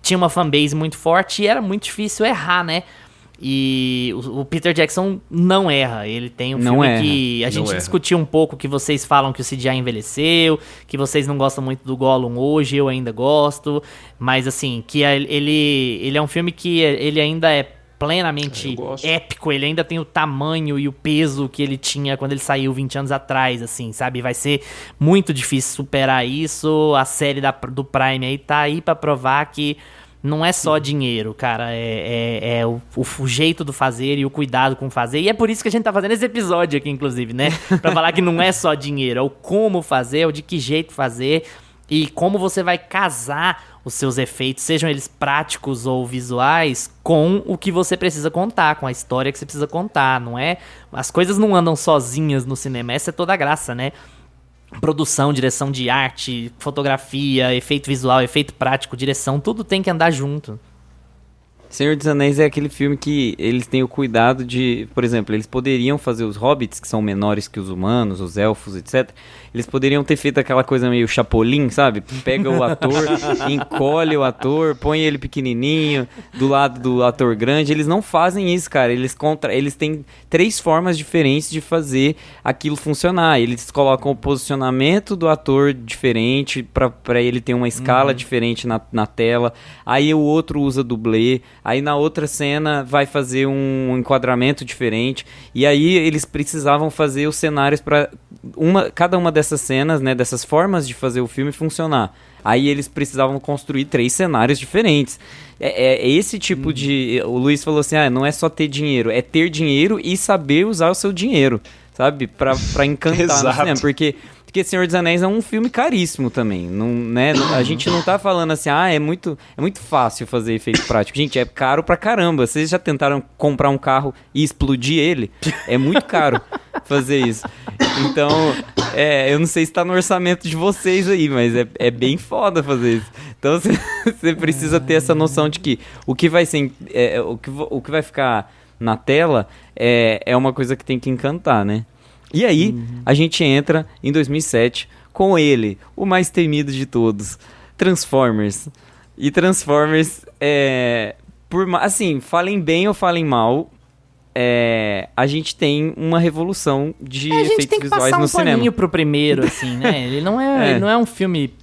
tinha uma fanbase muito forte e era muito difícil errar, né? E o Peter Jackson não erra. Ele tem um filme que a gente discutiu um pouco, que vocês falam que o CGI envelheceu, que vocês não gostam muito do Gollum hoje, eu ainda gosto. Mas assim, que ele é um filme que ele ainda é plenamente épico, ele ainda tem o tamanho e o peso que ele tinha quando ele saiu 20 anos atrás, assim, sabe? Vai ser muito difícil superar isso. A série do Prime aí tá aí pra provar que não é só dinheiro, cara, é o jeito do fazer e o cuidado com fazer. E é por isso que a gente tá fazendo esse episódio aqui, inclusive, né? Pra falar que não é só dinheiro, é o como fazer, é o de que jeito fazer e como você vai casar os seus efeitos, sejam eles práticos ou visuais, com o que você precisa contar, com a história que você precisa contar, não é? As coisas não andam sozinhas no cinema, essa é toda a graça, né? Produção, direção de arte, fotografia, efeito visual, efeito prático, direção, tudo tem que andar junto. Senhor dos Anéis é aquele filme que eles têm o cuidado de... Por exemplo, eles poderiam fazer os hobbits, que são menores que os humanos, os elfos, etc. Eles poderiam ter feito aquela coisa meio Chapolin, sabe? Pega o ator, encolhe o ator, põe ele pequenininho do lado do ator grande. Eles não fazem isso, cara. Eles têm 3 formas diferentes de fazer aquilo funcionar. Eles colocam o posicionamento do ator diferente pra ele ter uma escala diferente na tela. Aí o outro usa dublê. Aí na outra cena vai fazer um enquadramento diferente. E aí eles precisavam fazer os cenários para cada uma dessas cenas, né, dessas formas de fazer o filme funcionar. Aí eles precisavam construir 3 cenários diferentes. É esse tipo de... O Luiz falou assim, não é só ter dinheiro, é ter dinheiro e saber usar o seu dinheiro, sabe? Pra encantar no cinema. Porque Senhor dos Anéis é um filme caríssimo também, não, né? A gente não tá falando assim, é muito fácil fazer efeito prático. Gente, é caro pra caramba. Vocês já tentaram comprar um carro e explodir ele? É muito caro fazer isso. Então, eu não sei se tá no orçamento de vocês aí, mas é bem foda fazer isso. Então, você precisa ter essa noção de que o que vai ser, o que vai ficar na tela é uma coisa que tem que encantar, né? E aí, a gente entra em 2007 com ele, o mais temido de todos, Transformers. E Transformers, assim, falem bem ou falem mal, a gente tem uma revolução de efeitos visuais no cinema. A gente tem que passar um paninho pro primeiro, assim, né? Ele não é um filme...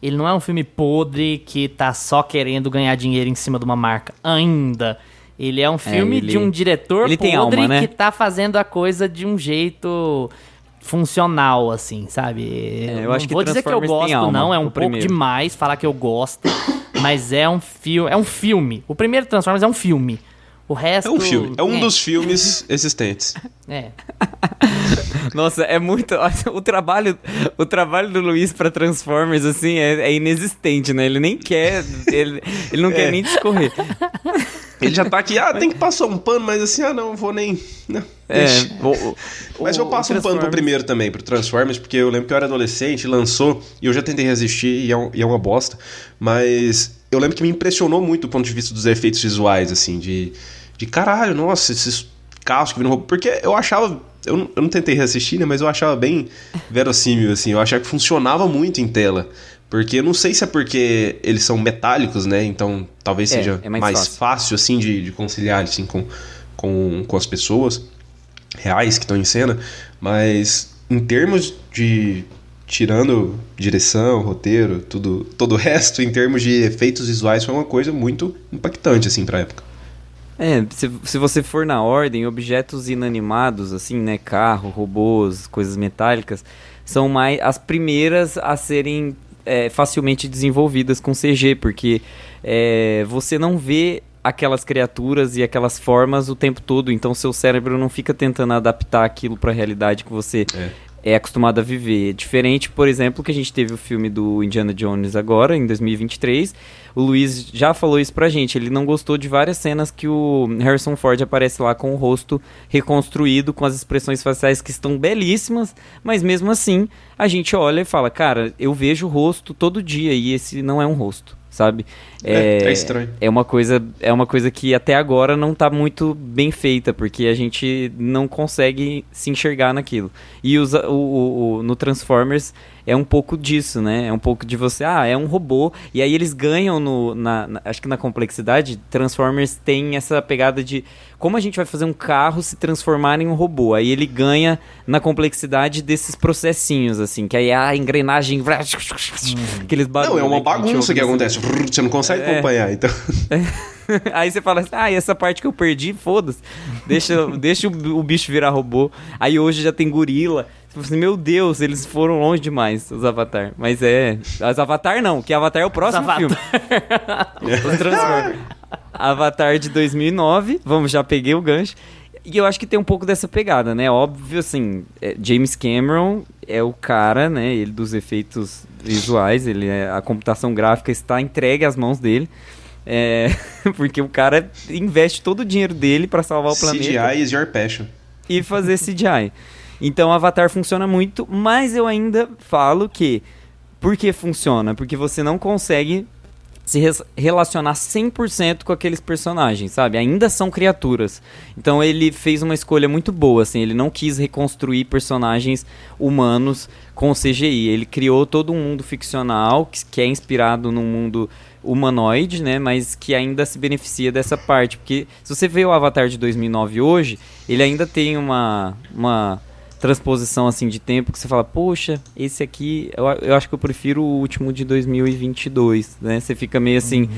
Ele não é um filme podre que tá só querendo ganhar dinheiro em cima de uma marca ainda. Ele é um filme de um diretor podre alma, né? Que tá fazendo a coisa de um jeito funcional, assim, sabe? Eu acho que vou dizer que eu gosto, alma, não. É um pouco demais falar que eu gosto, mas é um filme. O primeiro Transformers é um filme. O resto... É um filme. É um dos filmes existentes. Nossa, é muito... O trabalho do Luiz pra Transformers, assim, é inexistente, né? Ele nem quer... Ele não quer nem discorrer. Ele já tá aqui, tem que passar um pano, mas assim, não vou nem... Não, mas eu passo um pano pro primeiro também, pro Transformers, porque eu lembro que eu era adolescente, lançou, e eu já tentei resistir, e é uma bosta, mas eu lembro que me impressionou muito do ponto de vista dos efeitos visuais, assim, de caralho, nossa, esses carros que viram robô. Porque eu achava... Eu não tentei reassistir, né? Mas eu achava bem verossímil, assim. Eu achava que funcionava muito em tela. Porque eu não sei se é porque eles são metálicos, né? Então talvez seja mais fácil, assim, de conciliar, assim, com as pessoas reais que estão em cena. Mas em termos de... Tirando direção, roteiro, todo o resto, em termos de efeitos visuais, foi uma coisa muito impactante, assim, pra época. Se você for na ordem, objetos inanimados, assim, né, carro, robôs, coisas metálicas, são mais as primeiras a serem facilmente desenvolvidas com CG, porque você não vê aquelas criaturas e aquelas formas o tempo todo, então seu cérebro não fica tentando adaptar aquilo para a realidade que você é acostumado a viver. Diferente, por exemplo, que a gente teve o filme do Indiana Jones agora, em 2023. O Luiz já falou isso pra gente. Ele não gostou de várias cenas que o Harrison Ford aparece lá com o rosto reconstruído, com as expressões faciais que estão belíssimas, mas mesmo assim, a gente olha e fala, cara, eu vejo o rosto todo dia e esse não é um rosto, sabe? É estranho. É uma coisa que até agora não tá muito bem feita, porque a gente não consegue se enxergar naquilo. E no Transformers é um pouco disso, né? É um pouco de você, é um robô, e aí eles ganham acho que na complexidade, Transformers tem essa pegada de como a gente vai fazer um carro se transformar em um robô. Aí ele ganha na complexidade desses processinhos, assim, que aí a engrenagem... aqueles barulhos. Não, é uma bagunça que acontece. Você não consegue acompanhar, então... Aí você fala assim, essa parte que eu perdi, foda-se. Deixa o bicho virar robô. Aí hoje já tem gorila. Você fala assim, meu Deus, eles foram longe demais, os Avatar. Mas os Avatar não, que Avatar é o próximo filme. Os Transformers. Avatar de 2009, já peguei o gancho. E eu acho que tem um pouco dessa pegada, né? Óbvio, assim, James Cameron é o cara, né? Ele dos efeitos visuais, a computação gráfica está entregue às mãos dele. Porque o cara investe todo o dinheiro dele pra salvar o planeta. CGI is your passion. E fazer CGI. Então Avatar funciona muito, mas eu ainda falo que... Por que funciona? Porque você não consegue se relacionar 100% com aqueles personagens, sabe? Ainda são criaturas. Então ele fez uma escolha muito boa, assim. Ele não quis reconstruir personagens humanos com CGI. Ele criou todo um mundo ficcional que é inspirado num mundo humanoide, né? Mas que ainda se beneficia dessa parte. Porque se você vê o Avatar de 2009 hoje, ele ainda tem uma transposição assim de tempo que você fala, poxa, esse aqui eu acho que eu prefiro o último de 2022, né? Você fica meio assim,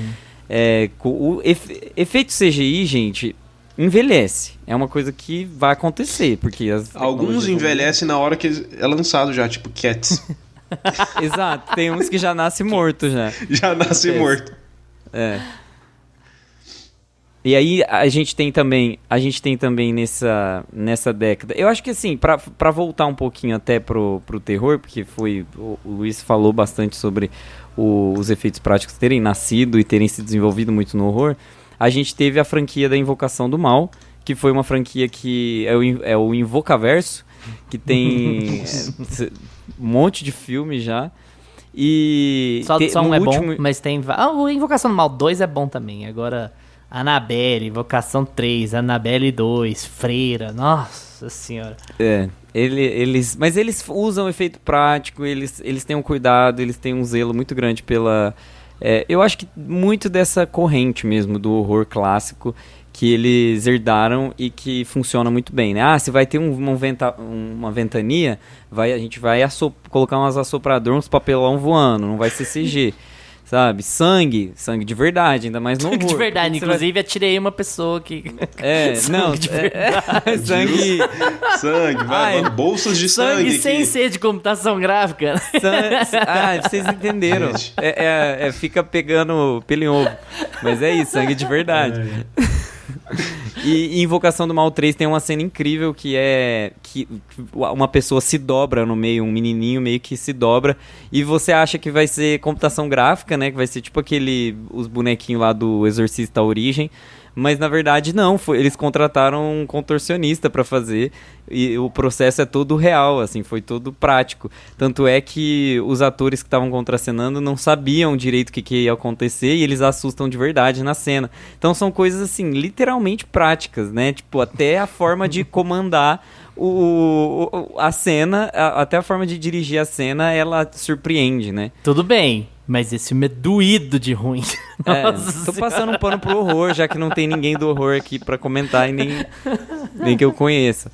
o efeito CGI, gente, envelhece. É uma coisa que vai acontecer, porque alguns envelhecem na hora que é lançado já, tipo Cats. Exato, tem uns que já nasce morto já. Já nasce morto. E aí a gente tem também nessa década. Eu acho que assim, pra voltar um pouquinho até pro terror, porque o Luiz falou bastante sobre os efeitos práticos terem nascido e terem se desenvolvido muito no horror. A gente teve a franquia da Invocação do Mal, que foi uma franquia que é o Invocaverso, que tem um monte de filme já. E só um é último... bom, mas tem... o Invocação do Mal 2 é bom também. Agora, Annabelle, Invocação 3, Annabelle 2, Freira, nossa senhora. Mas eles usam efeito prático, eles têm um cuidado, eles têm um zelo muito grande pela... eu acho que muito dessa corrente mesmo do horror clássico que eles herdaram e que funciona muito bem, né? Se vai ter uma ventania, a gente vai colocar umas assopradoras, uns papelão voando, não vai ser CG, sabe? Sangue de verdade, ainda mais no horror. De verdade, inclusive atirei uma pessoa que... sangue de verdade. Sangue, bolsas de sangue sem aqui. ser de computação gráfica. Vocês entenderam. Fica pegando pelo em ovo. Mas é isso, sangue de verdade. E Invocação do Mal 3 tem uma cena incrível que uma pessoa se dobra no meio, um menininho meio que se dobra, e você acha que vai ser computação gráfica, né? Que vai ser tipo os bonequinhos lá do Exorcista Origem, Mas na verdade não, eles contrataram um contorcionista pra fazer e o processo é todo real, assim, foi todo prático. Tanto é que os atores que estavam contracenando não sabiam direito o que ia acontecer e eles assustam de verdade na cena. Então são coisas assim, literalmente práticas, né? Tipo, até a forma de comandar a cena, até a forma de dirigir a cena, ela surpreende, né? Tudo bem, mas esse filme é doído de ruim. Tô passando um pano pro horror, já que não tem ninguém do horror aqui pra comentar e nem que eu conheça.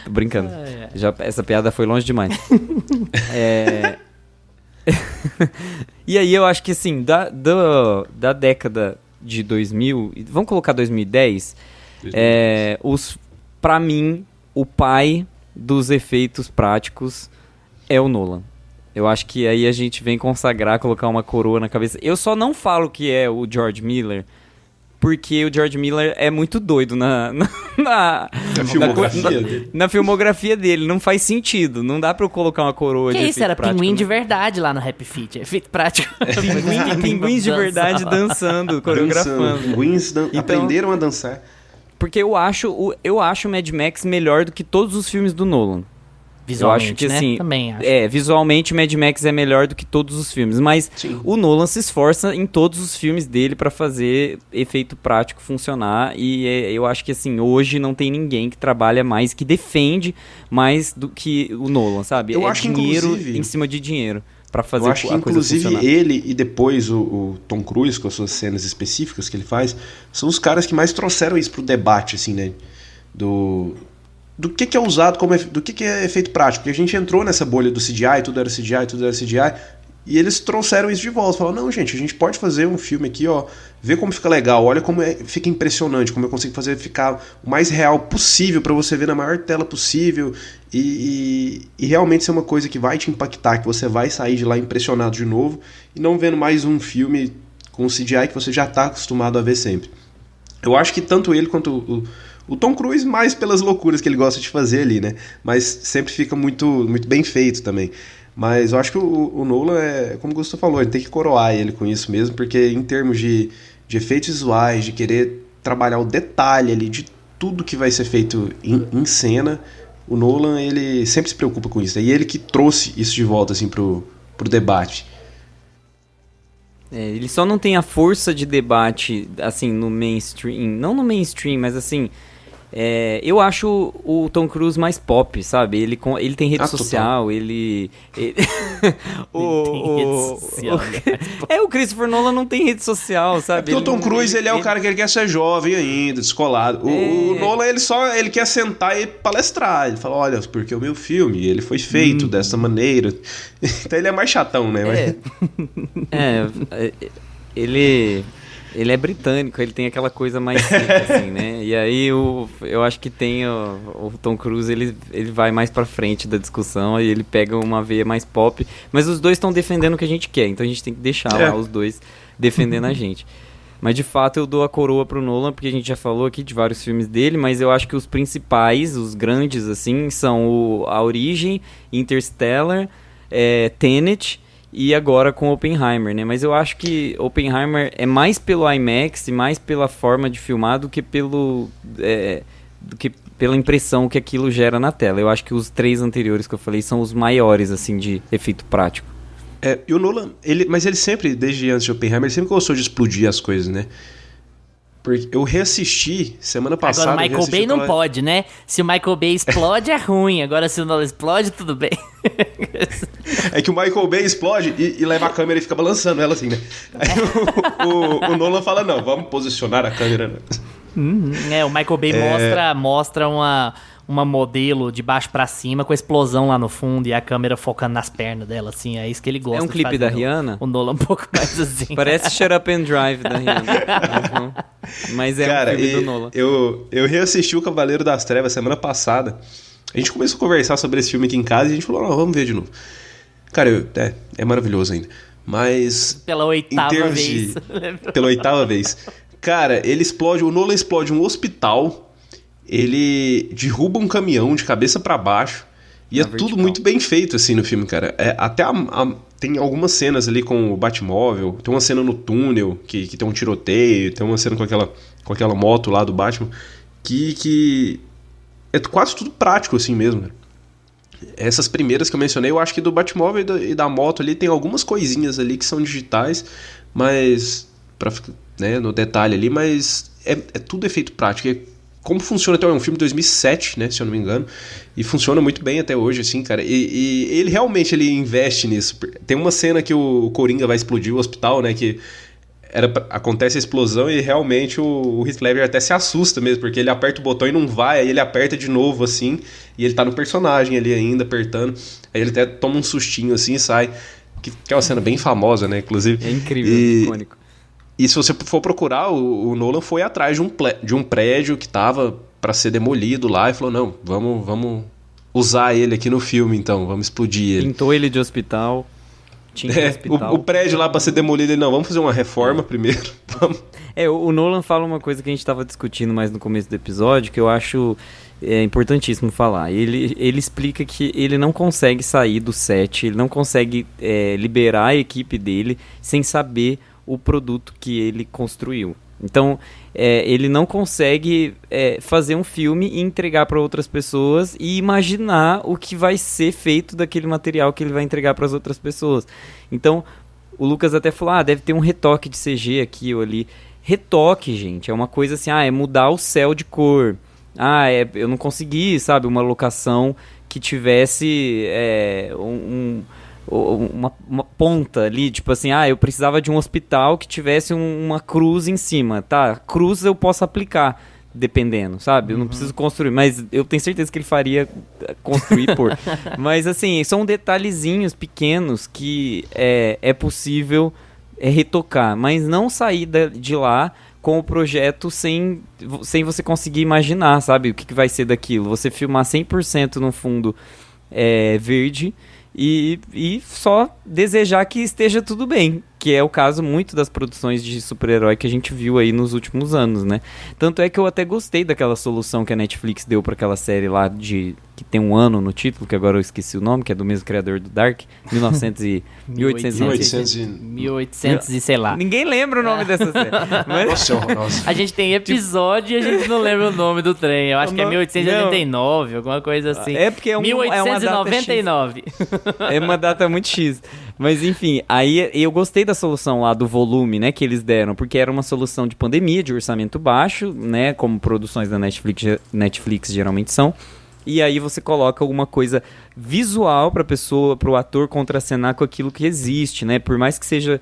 Tô brincando. Já, essa piada foi longe demais. E aí eu acho que assim, da década de 2000, vamos colocar 2010, pra mim, o pai dos efeitos práticos é o Nolan. Eu acho que aí a gente vem consagrar, colocar uma coroa na cabeça. Eu só não falo que é o George Miller, porque o George Miller é muito doido na filmografia dele. Na filmografia dele. Não faz sentido. Não dá pra eu colocar uma coroa de efeito isso? Era prático, pinguim né? de verdade lá no Happy Feet. Efeito prático. Pinguins de verdade dançando, coreografando. Pinguins aprenderam a dançar. Porque eu acho o Mad Max melhor do que todos os filmes do Nolan. Visualmente, eu acho que, né? assim, Também acho. Visualmente Mad Max é melhor do que todos os filmes, mas Sim. o Nolan se esforça em todos os filmes dele pra fazer efeito prático funcionar e eu acho que assim, hoje não tem ninguém que trabalha mais, que defende mais do que o Nolan, sabe? Eu acho que, dinheiro inclusive, em cima de dinheiro pra fazer eu acho que a coisa inclusive funcionar. ele e depois o Tom Cruise com as suas cenas específicas que ele faz, são os caras que mais trouxeram isso pro debate, assim, né? Do que é usado, do que é efeito prático. Porque a gente entrou nessa bolha do CGI, tudo era CGI, e eles trouxeram isso de volta. Falaram, não, gente, a gente pode fazer um filme aqui, ó, ver como fica legal, olha como fica impressionante, como eu consigo fazer ficar o mais real possível pra você ver na maior tela possível e realmente ser uma coisa que vai te impactar, que você vai sair de lá impressionado de novo e não vendo mais um filme com CGI que você já tá acostumado a ver sempre. Eu acho que tanto ele quanto o Tom Cruise, mais pelas loucuras que ele gosta de fazer ali, né? Mas sempre fica muito, muito bem feito também. Mas eu acho que o Nolan, como o Gustavo falou, ele tem que coroar ele com isso mesmo, porque em termos de efeitos visuais, de querer trabalhar o detalhe ali de tudo que vai ser feito em cena, o Nolan, ele sempre se preocupa com isso. E ele que trouxe isso de volta, assim, pro debate. Ele só não tem a força de debate, assim, no mainstream. Não no mainstream, mas assim... eu acho o Tom Cruise mais pop, sabe? Ele tem rede social, ele tem rede social. O Christopher Nolan não tem rede social, sabe? Porque o Tom Cruise, ele é o cara que ele quer ser jovem ainda, descolado. O Nolan, ele quer sentar e palestrar. Ele fala, olha, porque o meu filme, ele foi feito dessa maneira. Então ele é mais chatão, né? Ele é britânico, ele tem aquela coisa mais simples, assim, né? E aí eu acho que tem o Tom Cruise, ele vai mais pra frente da discussão e ele pega uma veia mais pop. Mas os dois estão defendendo o que a gente quer, então a gente tem que deixar lá os dois defendendo a gente. Mas de fato eu dou a coroa pro Nolan, porque a gente já falou aqui de vários filmes dele, mas eu acho que os principais, os grandes, assim, são A Origem, Interstellar, Tenet... E agora com Oppenheimer, né? Mas eu acho que Oppenheimer é mais pelo IMAX e mais pela forma de filmar do que pela impressão que aquilo gera na tela. Eu acho que os 3 anteriores que eu falei são os maiores, assim, de efeito prático. E o Nolan, mas ele sempre, desde antes de Oppenheimer, ele sempre gostou de explodir as coisas, né? Porque eu reassisti semana passada. Agora o Michael Bay não pode, né? Se o Michael Bay explode, é ruim. Agora se o Nolan explode, tudo bem. É que o Michael Bay explode e leva a câmera e fica balançando ela assim, né? Aí o Nolan fala, não, vamos posicionar a câmera. O Michael Bay mostra uma modelo de baixo pra cima com a explosão lá no fundo e a câmera focando nas pernas dela, assim. É isso que ele gosta de fazer. É um clipe da Rihanna? O Nolan um pouco mais assim. Parece Shut Up and Drive da Rihanna. Mas Cara, um filme do Nolan. Eu reassisti o Cavaleiro das Trevas semana passada. A gente começou a conversar sobre esse filme aqui em casa e a gente falou, não, vamos ver de novo. Cara, é maravilhoso ainda. Mas... Pela 8ª vez. Pela 8ª vez. Cara, o Nolan explode um hospital, ele derruba um caminhão de cabeça pra baixo, e é tudo muito bem feito, assim, no filme, cara. Até tem algumas cenas ali com o Batmóvel, tem uma cena no túnel que tem um tiroteio, tem uma cena com aquela moto lá do Batman, que é quase tudo prático assim mesmo, cara. Essas primeiras que eu mencionei, eu acho que do Batmóvel e da moto ali tem algumas coisinhas ali que são digitais, mas no detalhe ali, mas é tudo efeito prático. Como funciona até, é um filme de 2007, né, se eu não me engano, e funciona muito bem até hoje, assim, cara, e ele realmente investe nisso. Tem uma cena que o Coringa vai explodir o hospital, né, que acontece a explosão e realmente o Heath Ledger até se assusta mesmo, porque ele aperta o botão e não vai, aí ele aperta de novo, assim, e ele tá no personagem ali ainda, apertando, aí ele até toma um sustinho, assim, e sai, que é uma cena bem famosa, né, inclusive. É incrível, icônico. E se você for procurar, o Nolan foi atrás de um prédio que tava para ser demolido lá e falou, não, vamos usar ele aqui no filme então, vamos explodir ele. Pintou ele de hospital. O prédio lá para ser demolido, ele, não, vamos fazer uma reforma primeiro. O Nolan fala uma coisa que a gente estava discutindo mais no começo do episódio, que eu acho importantíssimo falar. Ele explica que ele não consegue sair do set, ele não consegue liberar a equipe dele sem saber o produto que ele construiu. Então, ele não consegue fazer um filme e entregar para outras pessoas e imaginar o que vai ser feito daquele material que ele vai entregar para as outras pessoas. Então, o Lucas até falou, deve ter um retoque de CG aqui ou ali. Retoque, gente, é uma coisa assim, é mudar o céu de cor. Eu não consegui, sabe, uma locação que tivesse uma ponta ali, tipo assim, eu precisava de um hospital que tivesse uma cruz em cima, tá? Cruz eu posso aplicar, dependendo, sabe? Eu não preciso construir, mas eu tenho certeza que ele faria construir por. Mas assim, são detalhezinhos pequenos que é possível retocar, mas não sair de lá com o projeto sem você conseguir imaginar, sabe? O que vai ser daquilo. Você filmar 100% no fundo verde e só desejar que esteja tudo bem, que é o caso muito das produções de super-herói que a gente viu aí nos últimos anos, né? Tanto é que eu até gostei daquela solução que a Netflix deu para aquela série lá que tem um ano no título, que agora eu esqueci o nome, que é do mesmo criador do Dark, 1800 e sei lá. Ninguém lembra o nome dessa série. Mas... Nossa. A gente tem episódio e a gente não lembra o nome do trem. Eu acho que é 1889, alguma coisa assim. É porque 1899. É uma data muito X. Mas enfim, aí eu gostei da solução lá do volume, né, que eles deram, porque era uma solução de pandemia, de orçamento baixo, né, como produções da Netflix geralmente são. E aí você coloca alguma coisa visual para pro ator contracenar com aquilo que existe, né? Por mais que seja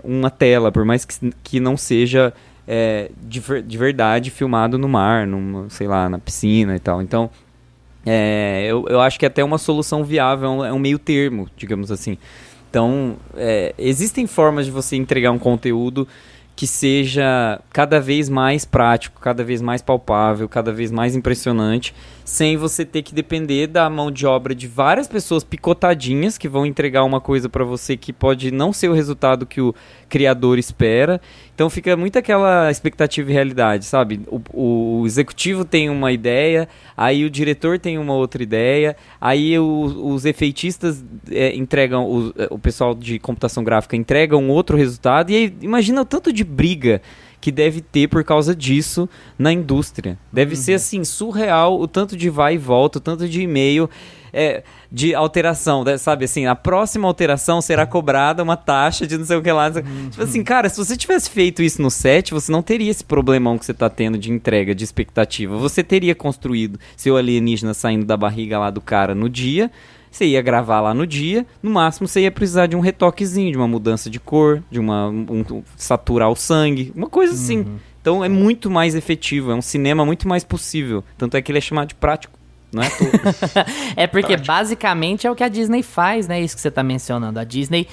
uma tela, por mais que não seja de verdade filmado no mar, sei lá, na piscina e tal. Então, eu acho que até uma solução viável é um meio termo, digamos assim. Então, existem formas de você entregar um conteúdo que seja cada vez mais prático, cada vez mais palpável, cada vez mais impressionante, sem você ter que depender da mão de obra de várias pessoas picotadinhas que vão entregar uma coisa para você que pode não ser o resultado que o criador espera. Então fica muito aquela expectativa e realidade, sabe? O executivo tem uma ideia, aí o diretor tem uma outra ideia, aí os efeitistas entregam, o pessoal de computação gráfica entrega um outro resultado, e aí imagina o tanto de briga que deve ter por causa disso na indústria. Deve ser, assim, surreal o tanto de vai e volta, o tanto de e-mail de alteração, sabe? Assim, a próxima alteração será cobrada uma taxa de não sei o que lá. Tipo assim, cara, se você tivesse feito isso no set, você não teria esse problemão que você tá tendo de entrega, de expectativa. Você teria construído seu alienígena saindo da barriga lá do cara no dia, você ia gravar lá no dia, no máximo você ia precisar de um retoquezinho, de uma mudança de cor, de saturar o sangue, uma coisa assim. Então é muito mais efetivo, é um cinema muito mais possível. Tanto é que ele é chamado de prático, não é à toa. É porque basicamente é o que a Disney faz, né? Isso que você tá mencionando. A Disney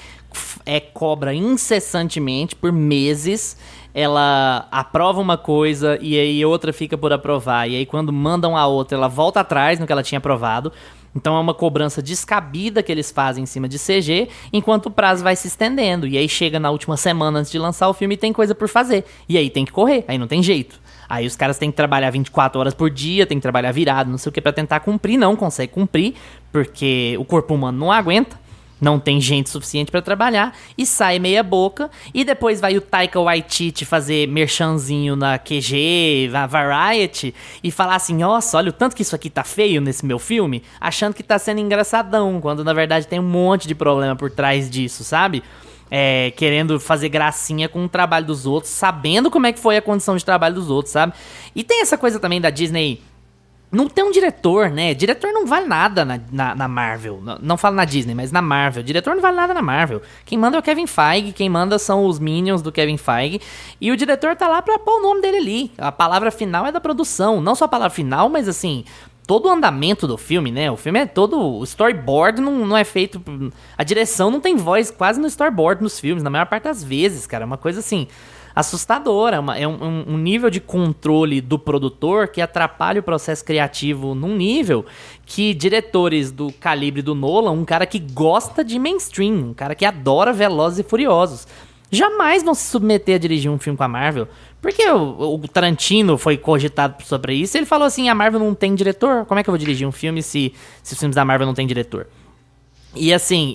cobra incessantemente por meses. Ela aprova uma coisa e aí outra fica por aprovar. E aí quando mandam a outra, ela volta atrás no que ela tinha aprovado. Então é uma cobrança descabida que eles fazem em cima de CG, enquanto o prazo vai se estendendo. E aí chega na última semana antes de lançar o filme e tem coisa por fazer. E aí tem que correr, aí não tem jeito. Aí os caras têm que trabalhar 24 horas por dia, tem que trabalhar virado, não sei o que, pra tentar cumprir. Não consegue cumprir, porque o corpo humano não aguenta. não tem gente suficiente pra trabalhar, e sai meia boca, e depois vai o Taika Waititi fazer merchanzinho na QG, na Variety, e falar assim, nossa, olha o tanto que isso aqui tá feio nesse meu filme, achando que tá sendo engraçadão, quando na verdade tem um monte de problema por trás disso, sabe? Querendo fazer gracinha com o trabalho dos outros, sabendo como é que foi a condição de trabalho dos outros, sabe? E tem essa coisa também da Disney não ter um diretor, né? Diretor não vale nada na Marvel. Não falo na Disney, mas na Marvel. Diretor não vale nada na Marvel. Quem manda é o Kevin Feige, quem manda são os Minions do Kevin Feige. E o diretor tá lá pra pôr o nome dele ali. A palavra final é da produção. Não só a palavra final, mas assim, todo o andamento do filme, né? O filme é todo... O storyboard não é feito... A direção não tem voz quase no storyboard nos filmes, na maior parte das vezes, cara. É uma coisa assim... assustadora, é um nível de controle do produtor que atrapalha o processo criativo num nível que diretores do calibre do Nolan, um cara que gosta de mainstream, um cara que adora Velozes e Furiosos, jamais vão se submeter a dirigir um filme com a Marvel, porque o Tarantino foi cogitado sobre isso, e ele falou assim, a Marvel não tem diretor, como é que eu vou dirigir um filme se os filmes da Marvel não tem diretor? E assim,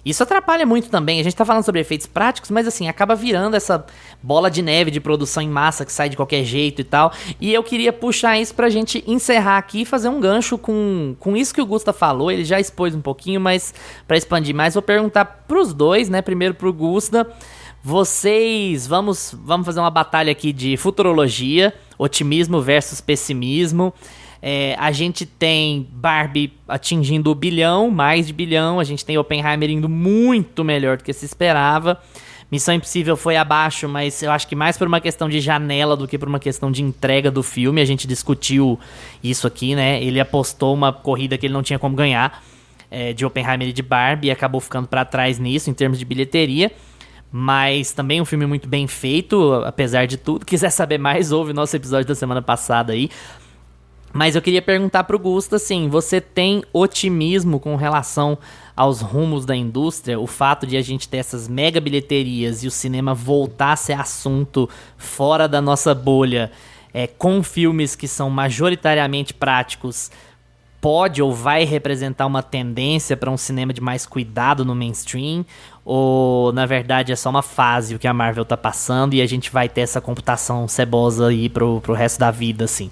isso atrapalha muito também. A gente tá falando sobre efeitos práticos, mas assim, acaba virando essa bola de neve de produção em massa que sai de qualquer jeito e tal. E eu queria puxar isso pra gente encerrar aqui e fazer um gancho com isso que o Gusta falou. Ele já expôs um pouquinho, mas pra expandir mais, vou perguntar pros dois, né? Primeiro pro Gusta. Vocês, vamos fazer uma batalha aqui de futurologia, otimismo versus pessimismo. A gente tem Barbie atingindo o bilhão, mais de bilhão. A gente tem Oppenheimer indo muito melhor do que se esperava. Missão Impossível foi abaixo, mas eu acho que mais por uma questão de janela do que por uma questão de entrega do filme. A gente discutiu isso aqui, né? Ele apostou uma corrida que ele não tinha como ganhar, de Oppenheimer e de Barbie, e acabou ficando pra trás nisso, em termos de bilheteria. Mas também um filme muito bem feito, apesar de tudo. Quiser saber mais, ouve o nosso episódio da semana passada aí. Mas eu queria perguntar pro Gusta, assim, você tem otimismo com relação aos rumos da indústria? O fato de a gente ter essas mega bilheterias e o cinema voltar a ser assunto fora da nossa bolha, com filmes que são majoritariamente práticos, pode ou vai representar uma tendência para um cinema de mais cuidado no mainstream? Ou, na verdade, é só uma fase o que a Marvel tá passando e a gente vai ter essa computação cebosa aí pro resto da vida, assim?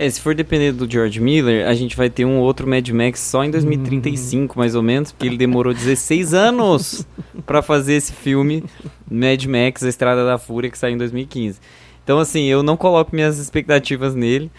Se for depender do George Miller, a gente vai ter um outro Mad Max só em 2035, mais ou menos, porque ele demorou 16 anos pra fazer esse filme, Mad Max, A Estrada da Fúria, que saiu em 2015. Então, assim, eu não coloco minhas expectativas nele,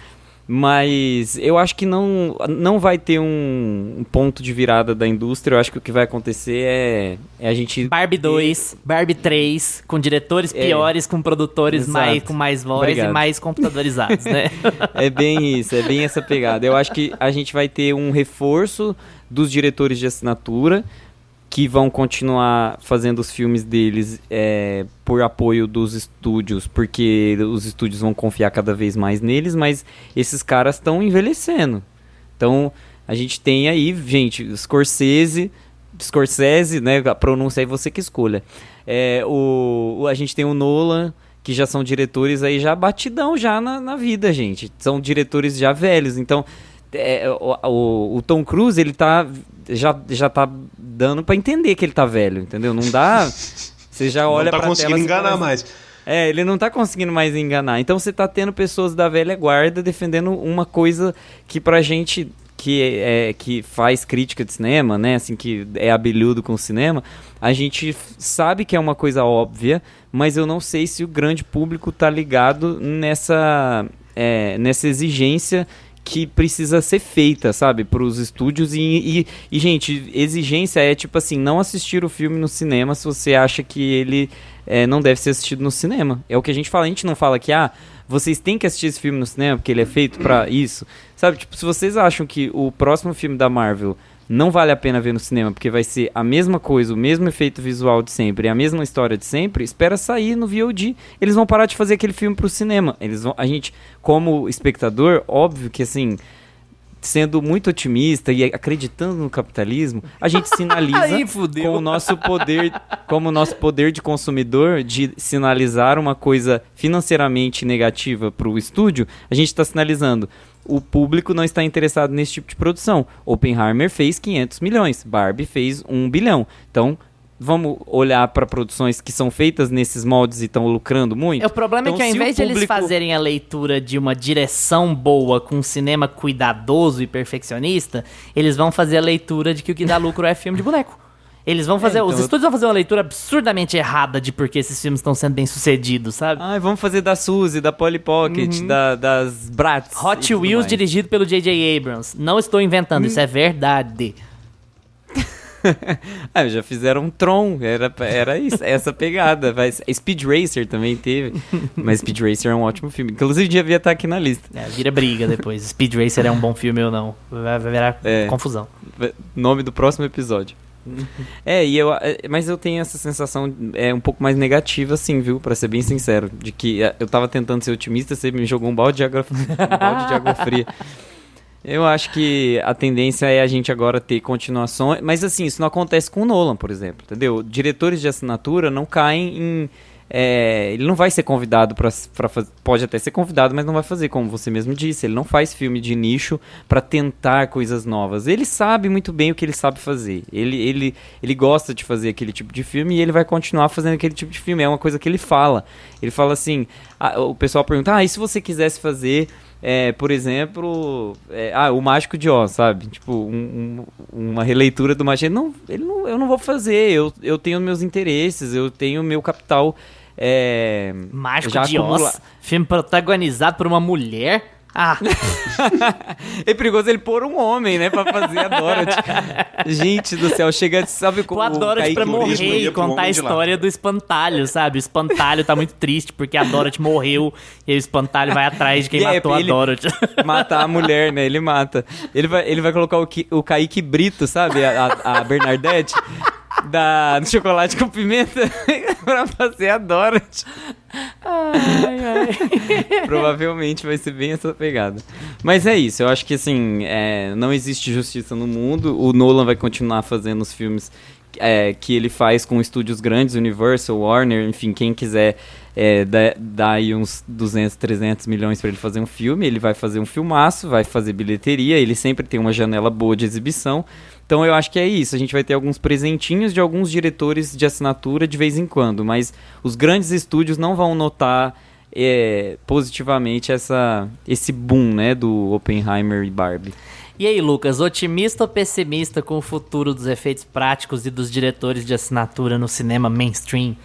mas eu acho que não vai ter um ponto de virada da indústria. Eu acho que o que vai acontecer é a gente... Barbie 2, Barbie 3, com diretores piores, com produtores com mais voz. Obrigado. E mais computadorizados, né? É bem isso, é bem essa pegada. Eu acho que a gente vai ter um reforço dos diretores de assinatura, que vão continuar fazendo os filmes deles por apoio dos estúdios, porque os estúdios vão confiar cada vez mais neles, mas esses caras estão envelhecendo. Então, a gente tem aí, gente, Scorsese, né, a pronúncia aí você que escolha. A gente tem o Nolan, que já são diretores aí já batidão já na vida, gente. São diretores já velhos, então... o Tom Cruise, ele já tá dando pra entender que ele tá velho, entendeu? Não dá... Você já olha pra tela... Não tá conseguindo enganar mais. Ele não tá conseguindo mais enganar. Então você tá tendo pessoas da velha guarda defendendo uma coisa que pra gente que faz crítica de cinema, né? Assim, que é abelhudo com o cinema, a gente sabe que é uma coisa óbvia, mas eu não sei se o grande público tá ligado nessa exigência que precisa ser feita, sabe, pros estúdios e, gente, exigência é tipo assim, não assistir o filme no cinema se você acha que ele não deve ser assistido no cinema. É o que a gente não fala que, vocês têm que assistir esse filme no cinema porque ele é feito pra isso, sabe, tipo, se vocês acham que o próximo filme da Marvel não vale a pena ver no cinema, porque vai ser a mesma coisa, o mesmo efeito visual de sempre, a mesma história de sempre, espera sair no VOD. Eles vão parar de fazer aquele filme pro cinema. A gente, como espectador, óbvio que assim, sendo muito otimista e acreditando no capitalismo, a gente sinaliza Aí, fudeu. com o nosso poder, como o nosso poder de consumidor, de sinalizar uma coisa financeiramente negativa para o estúdio, a gente está sinalizando: o público não está interessado nesse tipo de produção. Oppenheimer fez 500 milhões, Barbie fez 1 bilhão. Então, vamos olhar para produções que são feitas nesses moldes e estão lucrando muito? O problema Então, é que ao se o invés de eles público- fazerem a leitura de uma direção boa, com um cinema cuidadoso e perfeccionista, eles vão fazer a leitura de que o que dá lucro é filme de boneco. Eles vão fazer, então os estúdios vão fazer uma leitura absurdamente errada de porque esses filmes estão sendo bem sucedidos, sabe? Ai, vamos fazer da Suzy, da Polly Pocket, das Bratz. e Hot tudo Wheels mais. dirigido pelo J.J. Abrams. Não estou inventando, isso é verdade. Já fizeram um Tron, era isso, essa pegada. Speed Racer também teve, mas Speed Racer é um ótimo filme. Inclusive devia estar aqui na lista. Vira briga depois. Speed Racer é um bom filme ou não. Vai virar confusão. Nome do próximo episódio. Mas eu tenho essa sensação um pouco mais negativa, assim, viu? Pra ser bem sincero, de que eu tava tentando ser otimista, você me jogou um balde de água fria. Eu acho que a tendência é a gente agora ter continuações, mas assim, isso não acontece com o Nolan, por exemplo, entendeu? Diretores de assinatura não caem em... ele não vai ser convidado para fazer... Pode até ser convidado, mas não vai fazer, como você mesmo disse. Ele não faz filme de nicho para tentar coisas novas. Ele sabe muito bem o que ele sabe fazer. Ele gosta de fazer aquele tipo de filme e ele vai continuar fazendo aquele tipo de filme. É uma coisa que ele fala. Ele fala assim... o pessoal pergunta, e se você quisesse fazer... por exemplo, o Mágico de Oz, sabe? Tipo, uma releitura do Mágico. Eu não vou fazer, eu tenho meus interesses, eu tenho meu capital. Mágico já de Oz, filme protagonizado por uma mulher. É perigoso ele pôr um homem, né, pra fazer a Dorothy. Gente do céu, chega, sabe como Pô, a Dorothy pra morrer e contar a história do espantalho, sabe? O espantalho tá muito triste porque a Dorothy morreu e aí o espantalho vai atrás de quem matou a Dorothy. Matar a mulher, né? Ele mata. Ele vai colocar o Kaique Brito, sabe? A Bernadette do Chocolate com Pimenta pra fazer a Dorothy. Provavelmente vai ser bem essa pegada. Mas é isso, eu acho que assim, não existe justiça no mundo. O Nolan vai continuar fazendo os filmes que ele faz com estúdios grandes, Universal, Warner, enfim, quem quiser dar aí uns 200, 300 milhões pra ele fazer um filme, ele vai fazer um filmaço, vai fazer bilheteria, ele sempre tem uma janela boa de exibição. Então eu acho que é isso, a gente vai ter alguns presentinhos de alguns diretores de assinatura de vez em quando, mas os grandes estúdios não vão notar positivamente esse boom, né, do Oppenheimer e Barbie. E aí, Lucas, otimista ou pessimista com o futuro dos efeitos práticos e dos diretores de assinatura no cinema mainstream?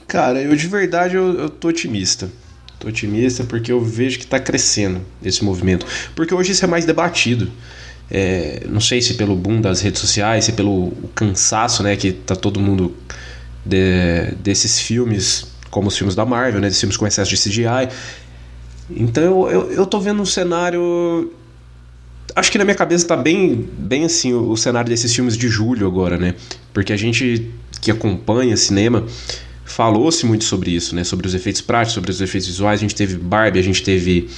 Cara, eu de verdade eu tô otimista. Tô otimista porque eu vejo que tá crescendo esse movimento. Porque hoje isso é mais debatido. Não sei se pelo boom das redes sociais, se pelo cansaço, né, que tá todo mundo desses filmes, como os filmes da Marvel, né, desses filmes com excesso de CGI. Então eu tô vendo um cenário... Acho que na minha cabeça tá bem assim o cenário desses filmes de julho agora, né? Porque a gente que acompanha cinema falou-se muito sobre isso, né? Sobre os efeitos práticos, sobre os efeitos visuais. A gente teve Barbie, a gente teve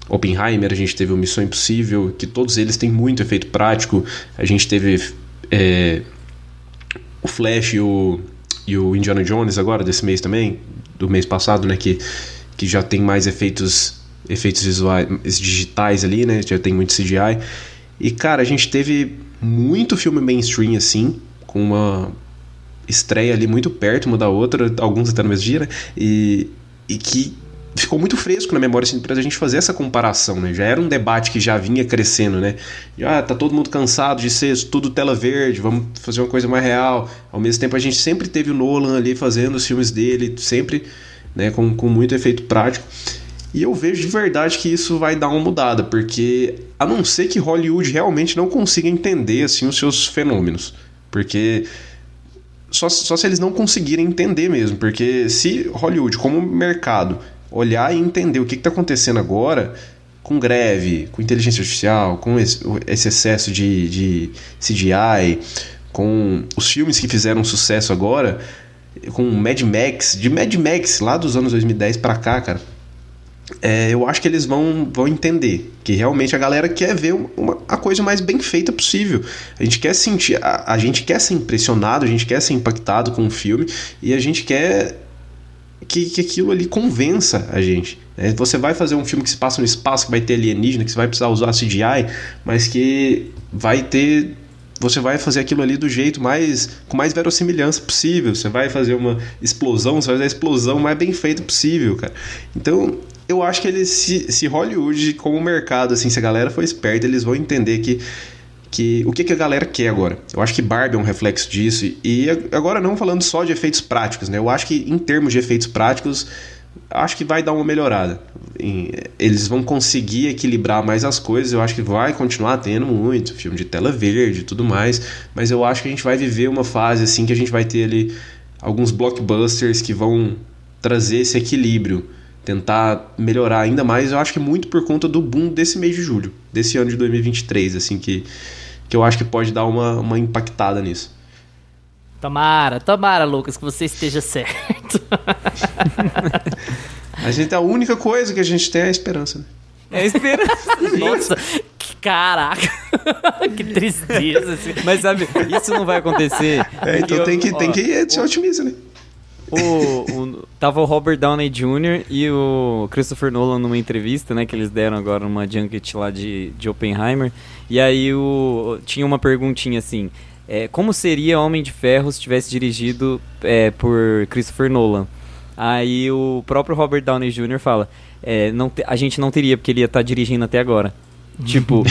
Oppenheimer, a gente teve o Missão Impossível, que todos eles têm muito efeito prático. A gente teve o Flash e o Indiana Jones agora, desse mês também, do mês passado, né? Que já tem mais efeitos visuais digitais ali, né? Já tem muito CGI. E, cara, a gente teve muito filme mainstream, assim, com uma estreia ali muito perto uma da outra, alguns até no mesmo dia, né? E que ficou muito fresco na memória, assim, pra gente fazer essa comparação, né? Já era um debate que já vinha crescendo, né? Tá todo mundo cansado de ser tudo tela verde, vamos fazer uma coisa mais real. Ao mesmo tempo, a gente sempre teve o Nolan ali fazendo os filmes dele, sempre, né, com muito efeito prático. E eu vejo de verdade que isso vai dar uma mudada, porque a não ser que Hollywood realmente não consiga entender assim, os seus fenômenos. Porque só se eles não conseguirem entender mesmo. Porque se Hollywood, como mercado, olhar e entender o que está acontecendo agora, com greve, com inteligência artificial, com esse excesso de CGI, com os filmes que fizeram sucesso agora, com Mad Max, lá dos anos 2010 pra cá, cara. eu acho que eles vão entender que realmente a galera quer ver a coisa mais bem feita possível. A gente quer sentir, a gente quer ser impressionado, a gente quer ser impactado com o filme e a gente quer que aquilo ali convença a gente. Você vai fazer um filme que se passa no espaço, que vai ter alienígena, que você vai precisar usar CGI, mas que vai ter... Você vai fazer aquilo ali do jeito com mais verossimilhança possível. Você vai fazer uma explosão, você vai fazer a explosão mais bem feita possível, cara. Então, eu acho que eles, se Hollywood, como mercado, assim, se a galera for esperta, eles vão entender que o que a galera quer agora. Eu acho que Barbie é um reflexo disso. E agora não falando só de efeitos práticos, né? Eu acho que em termos de efeitos práticos, acho que vai dar uma melhorada. Eles vão conseguir equilibrar mais as coisas. Eu acho que vai continuar tendo muito filme de tela verde e tudo mais, mas eu acho que a gente vai viver uma fase assim que a gente vai ter ali alguns blockbusters que vão trazer esse equilíbrio, tentar melhorar ainda mais. Eu acho que muito por conta do boom desse mês de julho, desse ano de 2023, assim, que eu acho que pode dar uma impactada nisso. Tomara, Lucas, que você esteja certo. A única coisa que a gente tem é a esperança, né? É a esperança. Nossa, caraca. Que tristeza. Mas sabe, isso não vai acontecer. Então tem que ser otimista, né? Tava o Robert Downey Jr. e o Christopher Nolan numa entrevista, né, que eles deram agora numa junket lá de Oppenheimer. E aí tinha uma perguntinha assim: como seria Homem de Ferro se tivesse dirigido por Christopher Nolan? Aí o próprio Robert Downey Jr. fala: a gente não teria, porque ele ia estar dirigindo até agora. Tipo,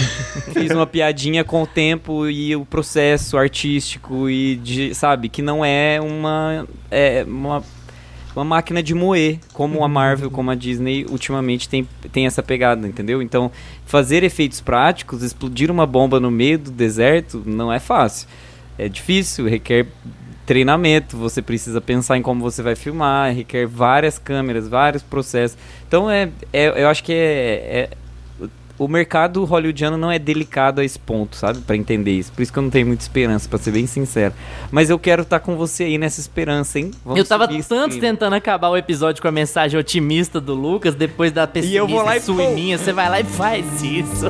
fiz uma piadinha com o tempo e o processo artístico e sabe, que não é uma máquina de moer, como a Marvel, como a Disney ultimamente tem essa pegada, entendeu? Então, fazer efeitos práticos, explodir uma bomba no meio do deserto, não é fácil. É difícil, requer treinamento, você precisa pensar em como você vai filmar, requer várias câmeras, vários processos. Então, eu acho que o mercado hollywoodiano não é delicado a esse ponto, sabe? Pra entender isso. Por isso que eu não tenho muita esperança, pra ser bem sincero. Mas eu quero estar com você aí nessa esperança, hein? Eu tava tanto tentando acabar o episódio com a mensagem otimista do Lucas, depois da pessimista sua e minha, você vai lá e faz isso.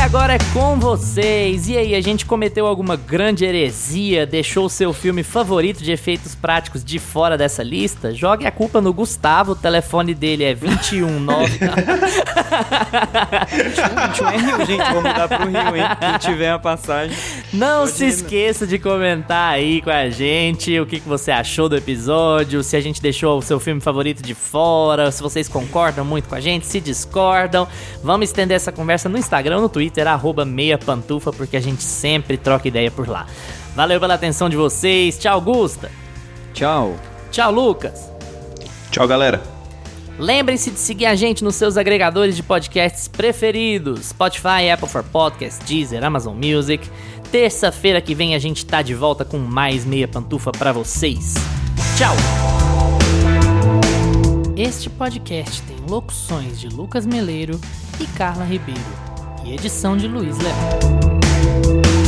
Agora é com vocês. E aí, a gente cometeu alguma grande heresia? Deixou o seu filme favorito de efeitos práticos de fora dessa lista? Jogue a culpa no Gustavo, o telefone dele é 219. 21 é Rio, gente. Vou mudar pro Rio, hein? Quem tiver a passagem. Não se esqueça de comentar aí com a gente o que você achou do episódio, se a gente deixou o seu filme favorito de fora, se vocês concordam muito com a gente, se discordam. Vamos estender essa conversa no Instagram, no Twitter, @meiapantufa, porque a gente sempre troca ideia por lá. Valeu pela atenção de vocês. Tchau, Gusta. Tchau. Tchau, Lucas. Tchau, galera. Lembrem-se de seguir a gente nos seus agregadores de podcasts preferidos: Spotify, Apple for Podcasts, Deezer, Amazon Music. Terça-feira que vem a gente tá de volta com mais Meia Pantufa pra vocês. Tchau! Este podcast tem locuções de Lucas Meleiro e Carla Ribeiro e edição de Luiz Leão.